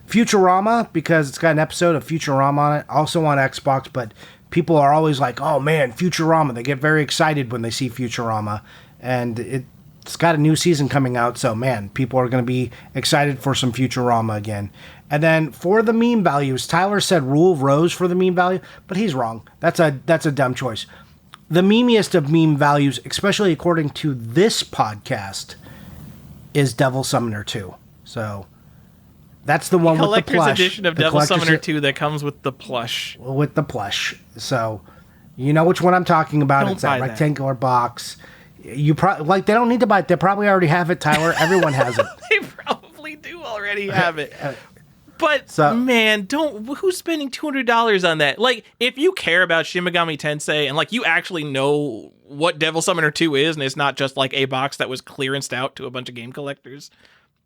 Futurama, because it's got an episode of Futurama on it, also on Xbox, but people are always like, oh man, Futurama. They get very excited when they see Futurama. And it's got a new season coming out, so man, people are going to be excited for some Futurama again. And then for the meme values, Tyler said Rule of Rose for the meme value, but he's wrong. That's a dumb choice. The memeiest of meme values, especially according to this podcast, is Devil Summoner 2. So that's the one with the plush. Collector's edition of Devil Summoner 2 that comes with the plush. With the plush. So you know which one I'm talking about. It's that rectangular box. You probably they don't need to buy it. They probably already have it, Tyler. Everyone has it. They probably do already have it. But man, who's spending $200 on that? Like, if you care about Shin Megami Tensei and like you actually know what Devil Summoner 2 is, and it's not just like a box that was clearanced out to a bunch of game collectors,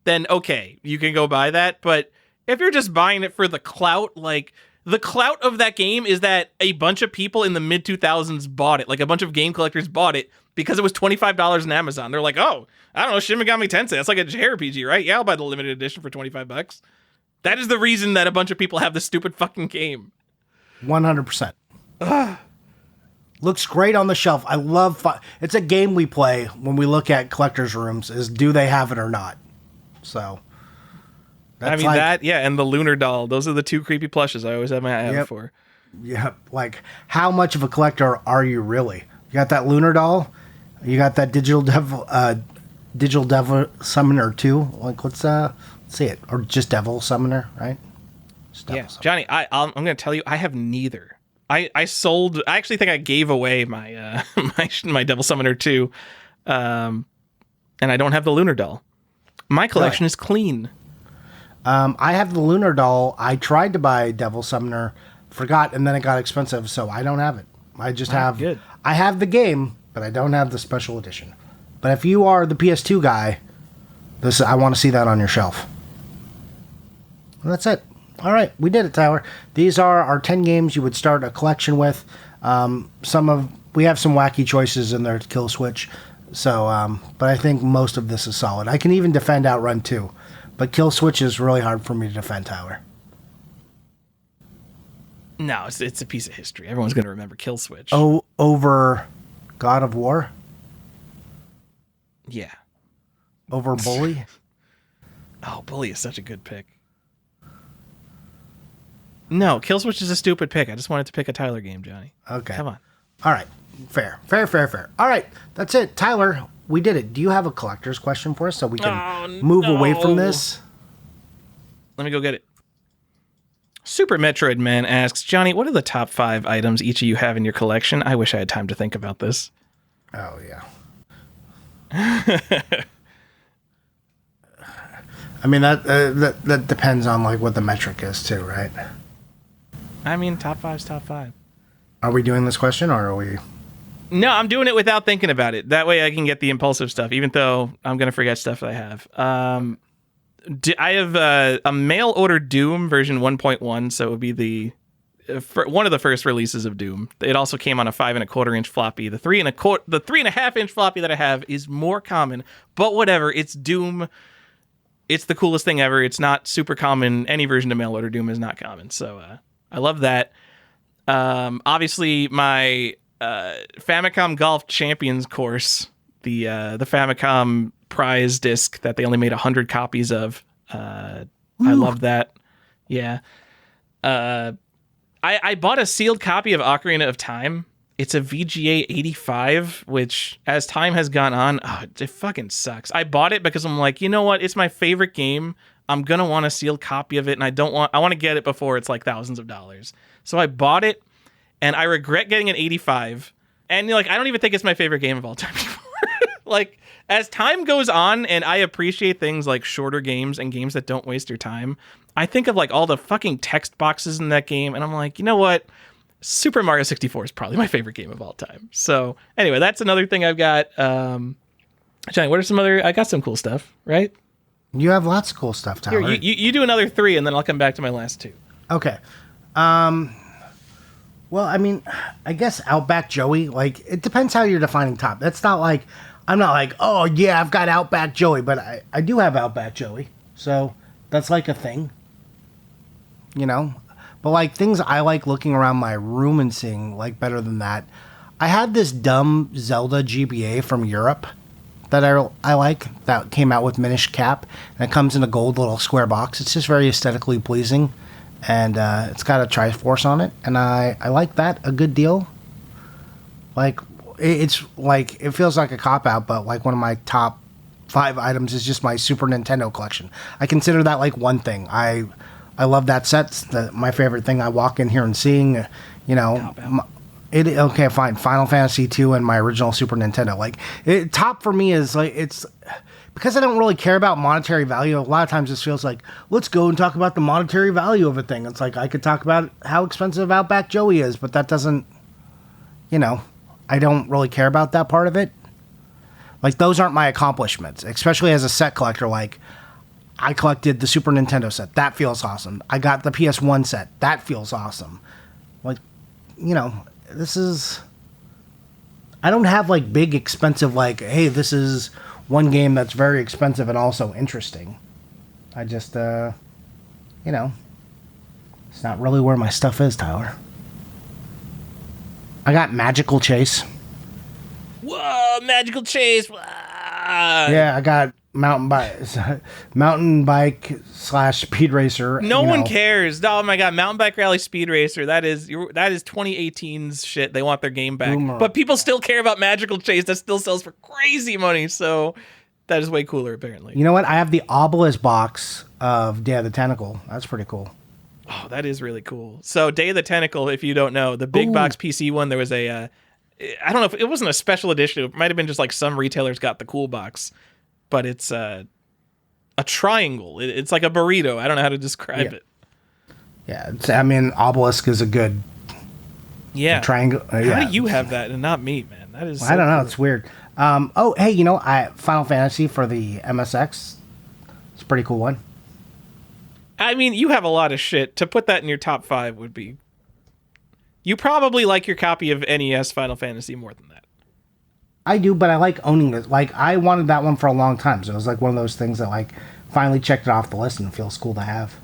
then okay, you can go buy that. But if you're just buying it for the clout, like the clout of that game is that a bunch of people in the mid 2000s bought it. Like a bunch of game collectors bought it because it was $25 on Amazon. They're like, oh, I don't know, Shin Megami Tensei. That's like a JRPG, right? Yeah, I'll buy the limited edition for $25. That is the reason that a bunch of people have this stupid fucking game. 100%. Looks great on the shelf. I love it's a game we play when we look at collectors' rooms, is do they have it or not? So I mean, like, and the Lunar Doll. Those are the two creepy plushes I always have my eye out for. Yep. Like, how much of a collector are you really? You got that Lunar Doll? You got that Digital Devil Summoner 2? Like, let's see it. Or just Devil Summoner, right? Summoner. Johnny, I'm going to tell you, I have neither. I actually think I gave away my my Devil Summoner 2, and I don't have the Lunar Doll. My collection is clean. I have the Lunar Doll. I tried to buy Devil Summoner, forgot, and then it got expensive, so I don't have it. I just have... Good. I have the game, but I don't have the special edition. But if you are the PS2 guy, I want to see that on your shelf. And that's it. All right, we did it, Tyler. These are our 10 games you would start a collection with. We have some wacky choices in there to kill switch. So, but I think most of this is solid. I can even defend Outrun 2. But Kill Switch is really hard for me to defend, Tyler. No, it's a piece of history. Everyone's going to remember Kill Switch. Oh, over God of War? Yeah. Over Bully? Oh, Bully is such a good pick. No, Kill Switch is a stupid pick. I just wanted to pick a Tyler game, Johnny. Okay. Come on. All right. Fair. All right. That's it. Tyler, we did it. Do you have a collector's question for us so we can move away from this? Let me go get it. Super Metroid Man asks, Johnny, what are the top 5 items each of you have in your collection? I wish I had time to think about this. Oh, yeah. I mean, that depends on like what the metric is too, right? I mean, top 5's top 5. Are we doing this question or are we... No, I'm doing it without thinking about it. That way I can get the impulsive stuff, even though I'm going to forget stuff that I have. I have a mail order Doom version 1.1, so it would be one of the first releases of Doom. It also came on a 5.25-inch floppy. The 3.5-inch floppy that I have is more common, but whatever. It's Doom. It's the coolest thing ever. It's not super common. Any version of mail order Doom is not common. So I love that. Obviously, my Famicom Golf Champions course, the Famicom prize disc that they only made 100 copies of. I love that. Yeah. I bought a sealed copy of Ocarina of Time. It's a VGA 85, which as time has gone on, it fucking sucks. I bought it because I'm like, you know what? It's my favorite game. I'm going to want a sealed copy of it, and I want to get it before it's like thousands of dollars. So I bought it, and I regret getting an 85. And like, I don't even think it's my favorite game of all time anymore. Like, as time goes on and I appreciate things like shorter games and games that don't waste your time, I think of like all the fucking text boxes in that game, and I'm like, you know what? Super Mario 64 is probably my favorite game of all time. So anyway, that's another thing I've got. Johnny, what are some other? I got some cool stuff, right? You have lots of cool stuff, Tyler. Here, you do another 3, and then I'll come back to my last 2. Okay. Well, I mean, I guess Outback Joey, like, it depends how you're defining top. That's not like, I'm not like, oh, yeah, I've got Outback Joey, but I do have Outback Joey. So that's like a thing, you know? But, like, things I like looking around my room and seeing, like, better than that. I had this dumb Zelda GBA from Europe that I like that came out with Minish Cap, and it comes in a gold little square box. It's just very aesthetically pleasing, and it's got a Triforce on it, and I like that a good deal. Like, it's like, it feels like a cop-out, but like one of my top 5 items is just my Super Nintendo collection. I consider that like one thing. I love that set. It's my favorite thing I walk in here and seeing, you know. Okay, fine. Final Fantasy 2 and my original Super Nintendo. Like, top for me is like, it's because I don't really care about monetary value. A lot of times this feels like, let's go and talk about the monetary value of a thing. It's like, I could talk about how expensive Outback Joey is, but that doesn't, you know, I don't really care about that part of it. Like, those aren't my accomplishments, especially as a set collector. Like, I collected the Super Nintendo set. That feels awesome. I got the PS1 set. That feels awesome. Like, you know, this is, I don't have like big expensive, like, hey, this is one game that's very expensive and also interesting. I just, you know, it's not really where my stuff is, Tyler. I got Magical Chase. Whoa, Magical Chase. Yeah, I got mountain bike / speed racer. No one cares. Oh my god, Mountain Bike Rally Speed Racer. That is 2018's shit. They want their game back. Boomer. But people still care about Magical Chase. That still sells for crazy money. So that is way cooler, apparently. You know what? I have the Obelisk box of Day of the Tentacle. That's pretty cool. Oh, that is really cool. So Day of the Tentacle, if you don't know, the big box PC one, there was a I don't know if it wasn't a special edition. It might have been just like some retailers got the cool box, but it's a triangle. It's like a burrito. I don't know how to describe it. Yeah, I mean, Obelisk is a good triangle. How do you have that and not me, man? That is. I don't know. Cool. It's weird. Oh, hey, you know, Final Fantasy for the MSX. It's a pretty cool one. I mean, you have a lot of shit. To put that in your top 5 would be. You probably like your copy of NES Final Fantasy more than that. I do, but I like owning it. Like, I wanted that one for a long time, so it was like one of those things that, like, finally checked it off the list and it feels cool to have.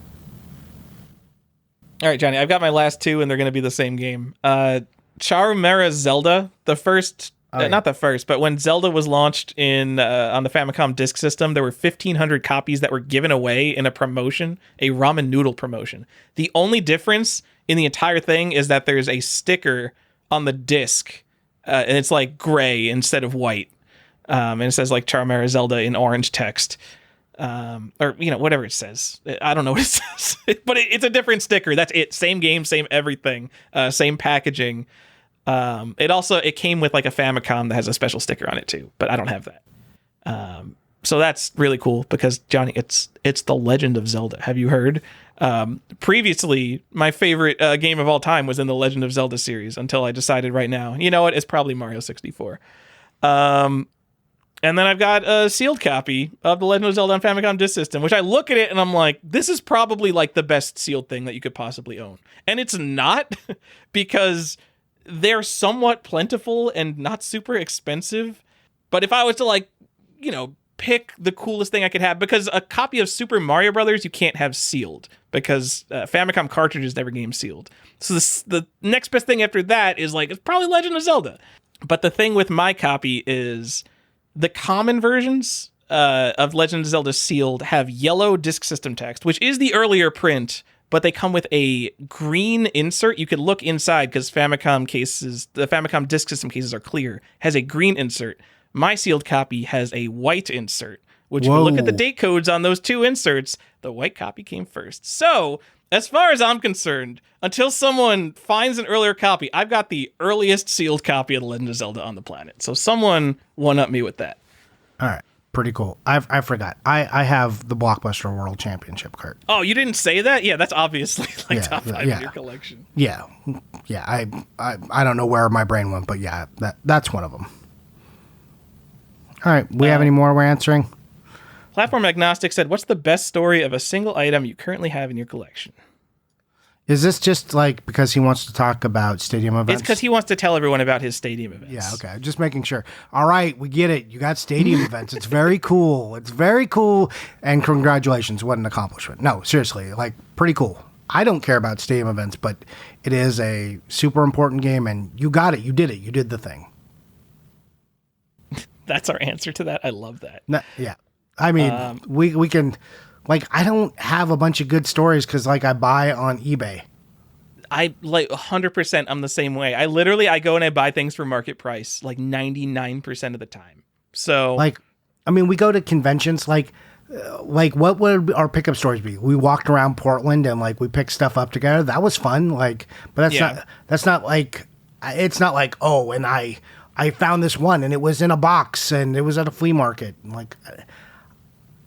All right, Johnny, I've got my last 2, and they're going to be the same game. Charumera Zelda, the first, not the first, but when Zelda was launched on the Famicom Disk System, there were 1,500 copies that were given away in a promotion, a ramen noodle promotion. The only difference in the entire thing is that there's a sticker on the disc, and it's like gray instead of white, and it says like Charumera Zelda in orange text, or you know, whatever it says. I don't know what it says, but it's a different sticker. That's it. Same game, same everything, same packaging. It came with like a Famicom that has a special sticker on it too, but I don't have that. So that's really cool because Johnny, it's the Legend of Zelda. Have you heard? Previously, my favorite game of all time was in the Legend of Zelda series until I decided right now, you know what? It's probably Mario 64. And then I've got a sealed copy of The Legend of Zelda on Famicom Disk System, which I look at it and I'm like, this is probably like the best sealed thing that you could possibly own. And it's not, because they're somewhat plentiful and not super expensive. But if I was to like, pick the coolest thing I could have, because a copy of Super Mario Brothers you can't have sealed, because Famicom cartridges never game sealed. So the next best thing after that is like, it's probably Legend of Zelda. But the thing with my copy is the common versions of Legend of Zelda sealed have yellow disk system text, which is the earlier print, but they come with a green insert. You could look inside because Famicom cases, the Famicom disk system cases are clear, has a green insert. My sealed copy has a white insert, which if you look at the date codes on those two inserts, the white copy came first. So, as far as I'm concerned, until someone finds an earlier copy, I've got the earliest sealed copy of The Legend of Zelda on the planet. So someone one-up me with that. All right. Pretty cool. I forgot. I have the Blockbuster World Championship cart. Oh, you didn't say that? Yeah, that's obviously top 5 in your collection. Yeah. Yeah. I don't know where my brain went, but yeah, that's one of them. All right. We have any more we're answering? Platform Agnostic said, what's the best story of a single item you currently have in your collection? Is this just like because he wants to talk about stadium events? It's because he wants to tell everyone about his stadium events. Yeah, okay. Just making sure. All right, we get it. You got stadium events. It's very cool. It's very cool. And congratulations. What an accomplishment. No, seriously, like pretty cool. I don't care about stadium events, but it is a super important game, and you got it. You did it. You did the thing. That's our answer to that. I love that. No, yeah. I mean, we can... Like, I don't have a bunch of good stories because, like, I buy on eBay. I, like, 100%, I'm the same way. I go and I buy things for market price, like, 99% of the time. So... Like, I mean, we go to conventions, like what would our pickup stories be? We walked around Portland and, like, we picked stuff up together. That was fun, like, but that's not like, it's not like, oh, and I found this one and it was in a box and it was at a flea market. Like...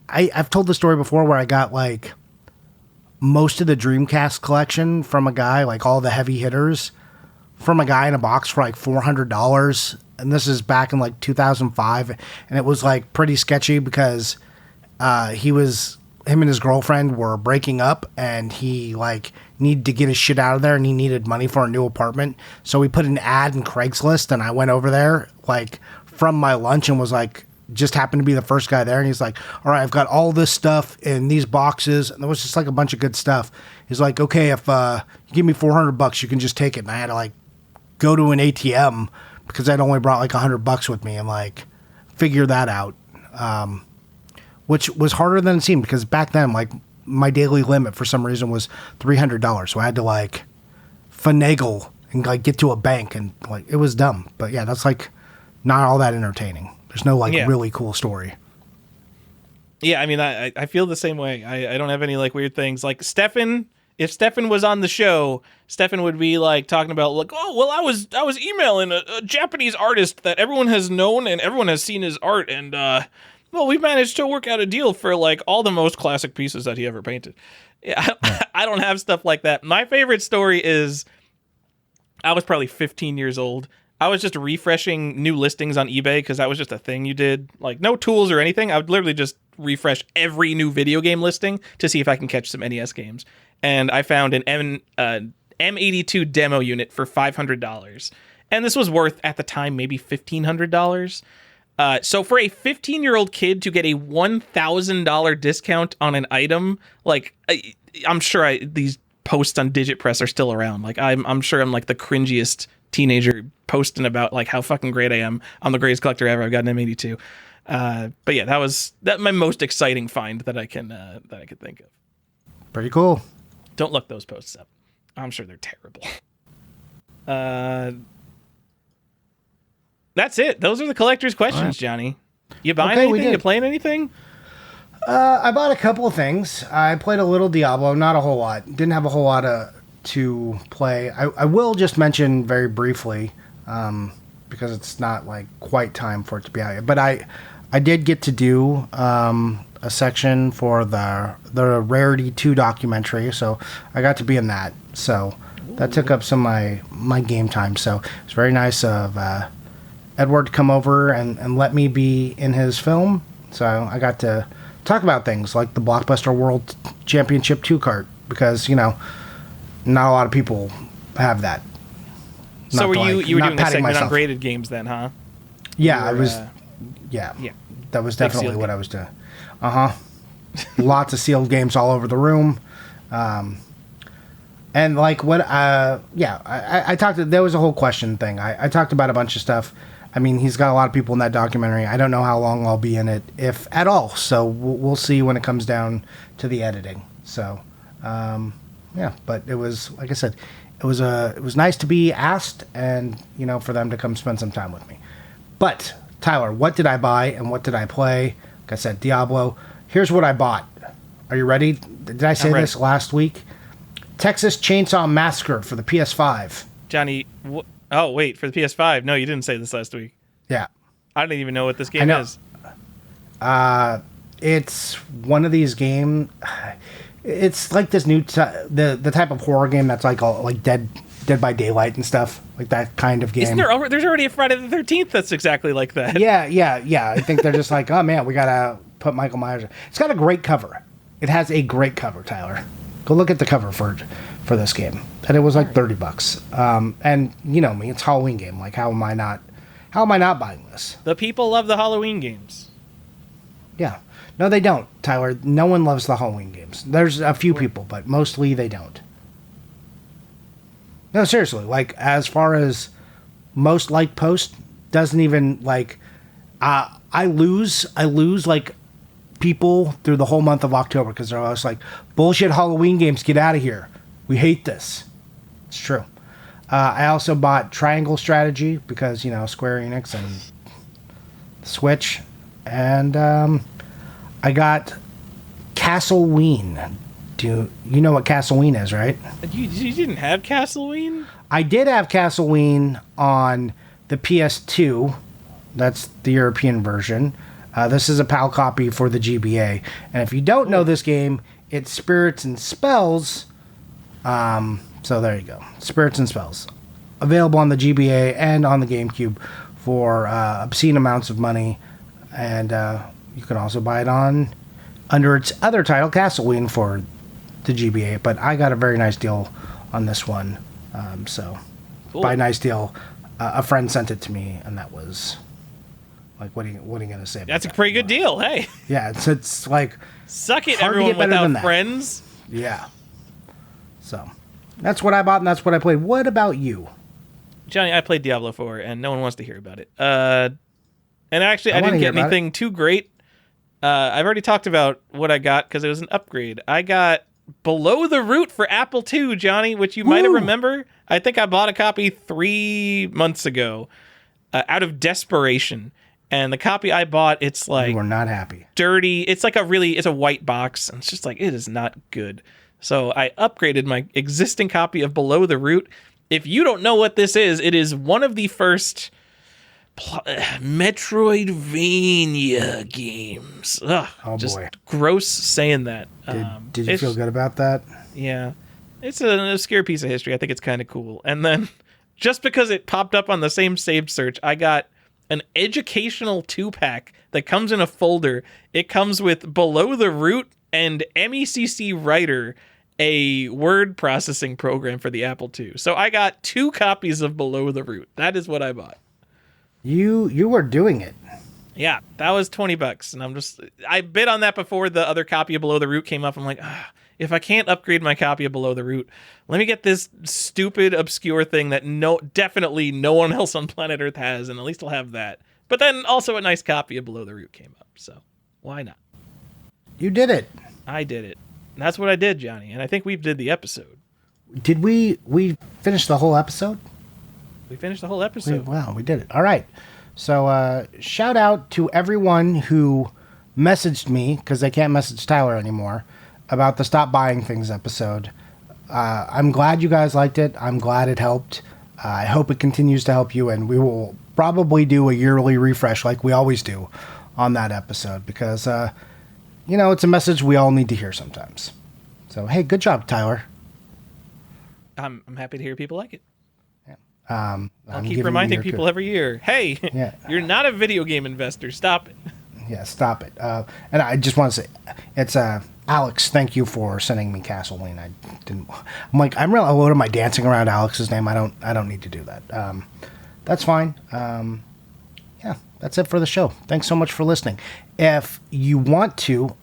I've told the story before where I got like most of the Dreamcast collection from a guy, like all the heavy hitters from a guy in a box for like $400. And this is back in like 2005. And it was like pretty sketchy because him and his girlfriend were breaking up and he like needed to get his shit out of there and he needed money for a new apartment. So we put an ad in Craigslist and I went over there like from my lunch and was like, just happened to be the first guy there, and he's like, all right, I've got all this stuff in these boxes, and there was just like a bunch of good stuff. He's like, okay, if you give me $400, you can just take it. And I had to like go to an ATM because I'd only brought like $100 with me and like figure that out, which was harder than it seemed because back then like my daily limit for some reason was $300, so I had to like finagle and like get to a bank, and like it was dumb. But yeah, that's like not all that entertaining. There's no like really cool story. Yeah, I mean, I feel the same way. I don't have any like weird things. Like Stefan, if Stefan was on the show, Stefan would be like talking about like, oh well, I was emailing a Japanese artist that everyone has known and everyone has seen his art, and well, we managed to work out a deal for like all the most classic pieces that he ever painted. Yeah, I don't have stuff like that. My favorite story is I was probably 15 years old. I was just refreshing new listings on eBay because that was just a thing you did. Like, no tools or anything. I would literally just refresh every new video game listing to see if I can catch some NES games. And I found an M82 demo unit for $500. And this was worth, at the time, maybe $1,500. So for a 15-year-old kid to get a $1,000 discount on an item, like, I'm sure these posts on Digitpress are still around. Like, I'm sure I'm like the cringiest teenager posting about like how fucking great I am. I'm the greatest collector ever. I've got an M82. But yeah, that was my most exciting find that I could think of. Pretty cool. Don't look those posts up. I'm sure they're terrible. That's it. Those are the collector's questions, right. Johnny. You buying anything? You playing anything? I bought a couple of things. I played a little Diablo, not a whole lot. Didn't have a whole lot to play. I will just mention very briefly, because it's not like quite time for it to be out yet. But I did get to do a section for the Rarity 2 documentary, so I got to be in that. So that took up some of my game time. So it's very nice of Edward come over and let me be in his film. So I got to talk about things like the Blockbuster World Championship 2 cart because, not a lot of people have that. So were you were doing a segment on graded games then, huh? Yeah, I was. Yeah. That was definitely what I was doing. Lots of sealed games all over the room. And like what, I talked, there was a whole question thing. I talked about a bunch of stuff. I mean, he's got a lot of people in that documentary. I don't know how long I'll be in it, if at all. So we'll see when it comes down to the editing. So, but it was, like I said, it was nice to be asked and, for them to come spend some time with me. But Tyler, what did I buy and what did I play? Like I said, Diablo. Here's what I bought. Are you ready? Did I say this last week? Texas Chainsaw Massacre for the PS5. Johnny, oh, wait, for the PS5. No, you didn't say this last week. Yeah. I didn't even know what this game is. It's one of these games. It's like this new, the type of horror game that's like Dead by Daylight and stuff. Like that kind of game. Isn't there's already a Friday the 13th that's exactly like that. Yeah. I think they're just like, oh man, we gotta put Michael Myers. It's got a great cover. It has a great cover, Tyler. Go look at the cover for this game. And it was like $30. And you know me, it's a Halloween game. Like how am I not buying this? The people love the Halloween games. Yeah. No, they don't, Tyler. No one loves the Halloween games. There's a few people, but mostly they don't. No, seriously. Like as far as most like post doesn't even like I lose like people through the whole month of October because they're always like, bullshit Halloween games, get out of here. We hate this. It's true. I also bought Triangle Strategy because, Square Enix and Switch. And I got Castleween. Do you know what Castleween is, right? You didn't have Castleween? I did have Castleween on the PS2. That's the European version. This is a PAL copy for the GBA. And if you don't know this game, it's Spirits and Spells. So there you go. Spirits and Spells. Available on the GBA and on the GameCube for obscene amounts of money. And you can also buy it under its other title, Castleween, for the GBA. But I got a very nice deal on this one. Cool. By nice deal, a friend sent it to me, and that was... Like, what are you going to say about That's a pretty good deal, hey. Yeah, it's like... Suck it, everyone without friends. Yeah. So, that's what I bought and that's what I played. What about you? Johnny, I played Diablo 4, and no one wants to hear about it. And actually, I didn't get anything too great. I've already talked about what I got because it was an upgrade. I got Below the Root for Apple II, Johnny, which you might have remember. I think I bought a copy 3 months ago out of desperation. And the copy I bought, it's like... You were not happy. Dirty. It's like it's a white box. And it's just like, it is not good. So I upgraded my existing copy of Below the Root. If you don't know what this is, it is one of the first Metroidvania games. Ugh, just boy. Gross saying that. Did you feel good about that? Yeah. It's an obscure piece of history. I think it's kind of cool. And then just because it popped up on the same saved search, I got an educational 2-pack that comes in a folder. It comes with Below the Root and MECC Writer, a word processing program for the Apple II. So I got 2 copies of Below the Root. That is what I bought. You were doing it. Yeah, that was $20, and I bid on that before the other copy of Below the Root came up. I'm like, if I can't upgrade my copy of Below the Root, let me get this stupid, obscure thing that definitely no one else on planet Earth has, and at least I'll have that. But then also a nice copy of Below the Root came up, so why not? You did it. I did it. And that's what I did, Johnny, and I think we did the episode. Did we finish the whole episode? We finished the whole episode. Wow, we did it. All right. So shout out to everyone who messaged me, because they can't message Tyler anymore, about the Stop Buying Things episode. I'm glad you guys liked it. I'm glad it helped. I hope it continues to help you, and we will probably do a yearly refresh like we always do on that episode because, it's a message we all need to hear sometimes. So, hey, good job, Tyler. I'm happy to hear people like it. Yeah. I'm I'll keep giving you reminding your people code. every year. Hey, Yeah. you're not a video game investor. Stop it. Yeah, stop it. And I just want to say, it's Alex. Thank you for sending me Castlevania. I didn't. I'm like, what am I dancing around Alex's name? I don't need to do that. That's fine. Yeah, that's it for the show. Thanks so much for listening. If you want to,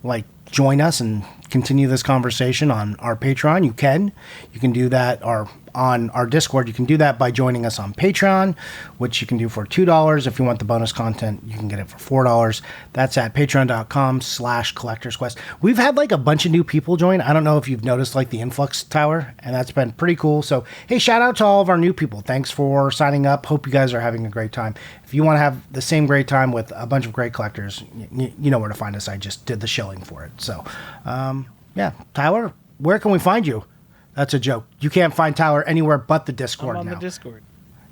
like, join us and continue this conversation on our Patreon, you can. You can do that, or on our Discord. You can do that by joining us on Patreon, which you can do for $2. If you want the bonus content, you can get it for $4. That's at patreon.com/collectorsquest. We've had like a bunch of new people join. I don't know if you've noticed like the influx, Tyler, and that's been pretty cool. So, hey, shout out to all of our new people. Thanks for signing up. Hope you guys are having a great time. If you want to have the same great time with a bunch of great collectors, you know where to find us. I just did the shilling for it. So, yeah, Tyler, where can we find you? That's a joke. You can't find Tyler anywhere but the Discord now. I'm on the Discord.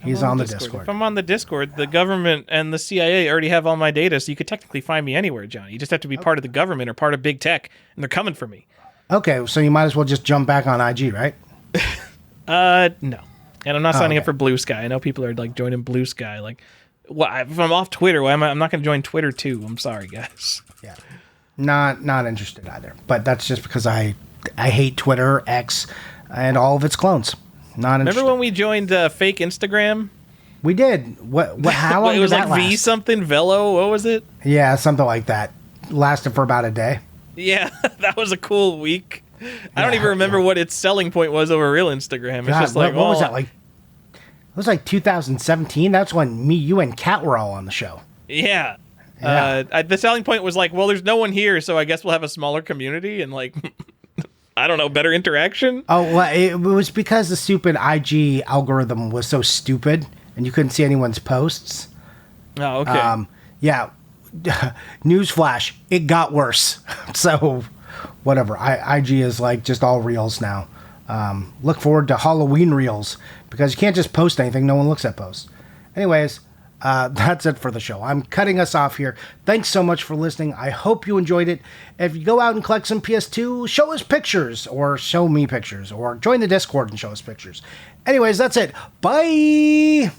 He's on the Discord. If I'm on the Discord, the government and the CIA already have all my data, so you could technically find me anywhere, John. You just have to be part of the government or part of big tech, and they're coming for me. Okay, so you might as well just jump back on IG, right? No. And I'm not signing up for Blue Sky. I know people are like joining Blue Sky. Like, if I'm off Twitter, I'm not going to join Twitter too. I'm sorry, guys. Yeah, not interested either. But that's just because I hate Twitter, X, and all of its clones. Not interested. Remember when we joined fake Instagram? We did. What? How long it was did that like last? V something Velo. What was it? Yeah, something like that. Lasted for about a day. Yeah, that was a cool week. I don't even remember what its selling point was over real Instagram. It's God, just like, what was that like? It was like 2017. That's when me, you, and Kat were all on the show. Yeah. Yeah. The selling point was like, well, there's no one here, so I guess we'll have a smaller community and like, I don't know, better interaction. Oh, well, it was because the stupid IG algorithm was so stupid, and you couldn't see anyone's posts. Oh, okay. Yeah. Newsflash, it got worse. So, whatever. IG is like just all reels now. Look forward to Halloween reels, because you can't just post anything. No one looks at posts. Anyways, that's it for the show. I'm cutting us off here. Thanks so much for listening. I hope you enjoyed it. If you go out and collect some PS2, show us pictures, or show me pictures, or join the Discord and show us pictures. Anyways, that's it. Bye!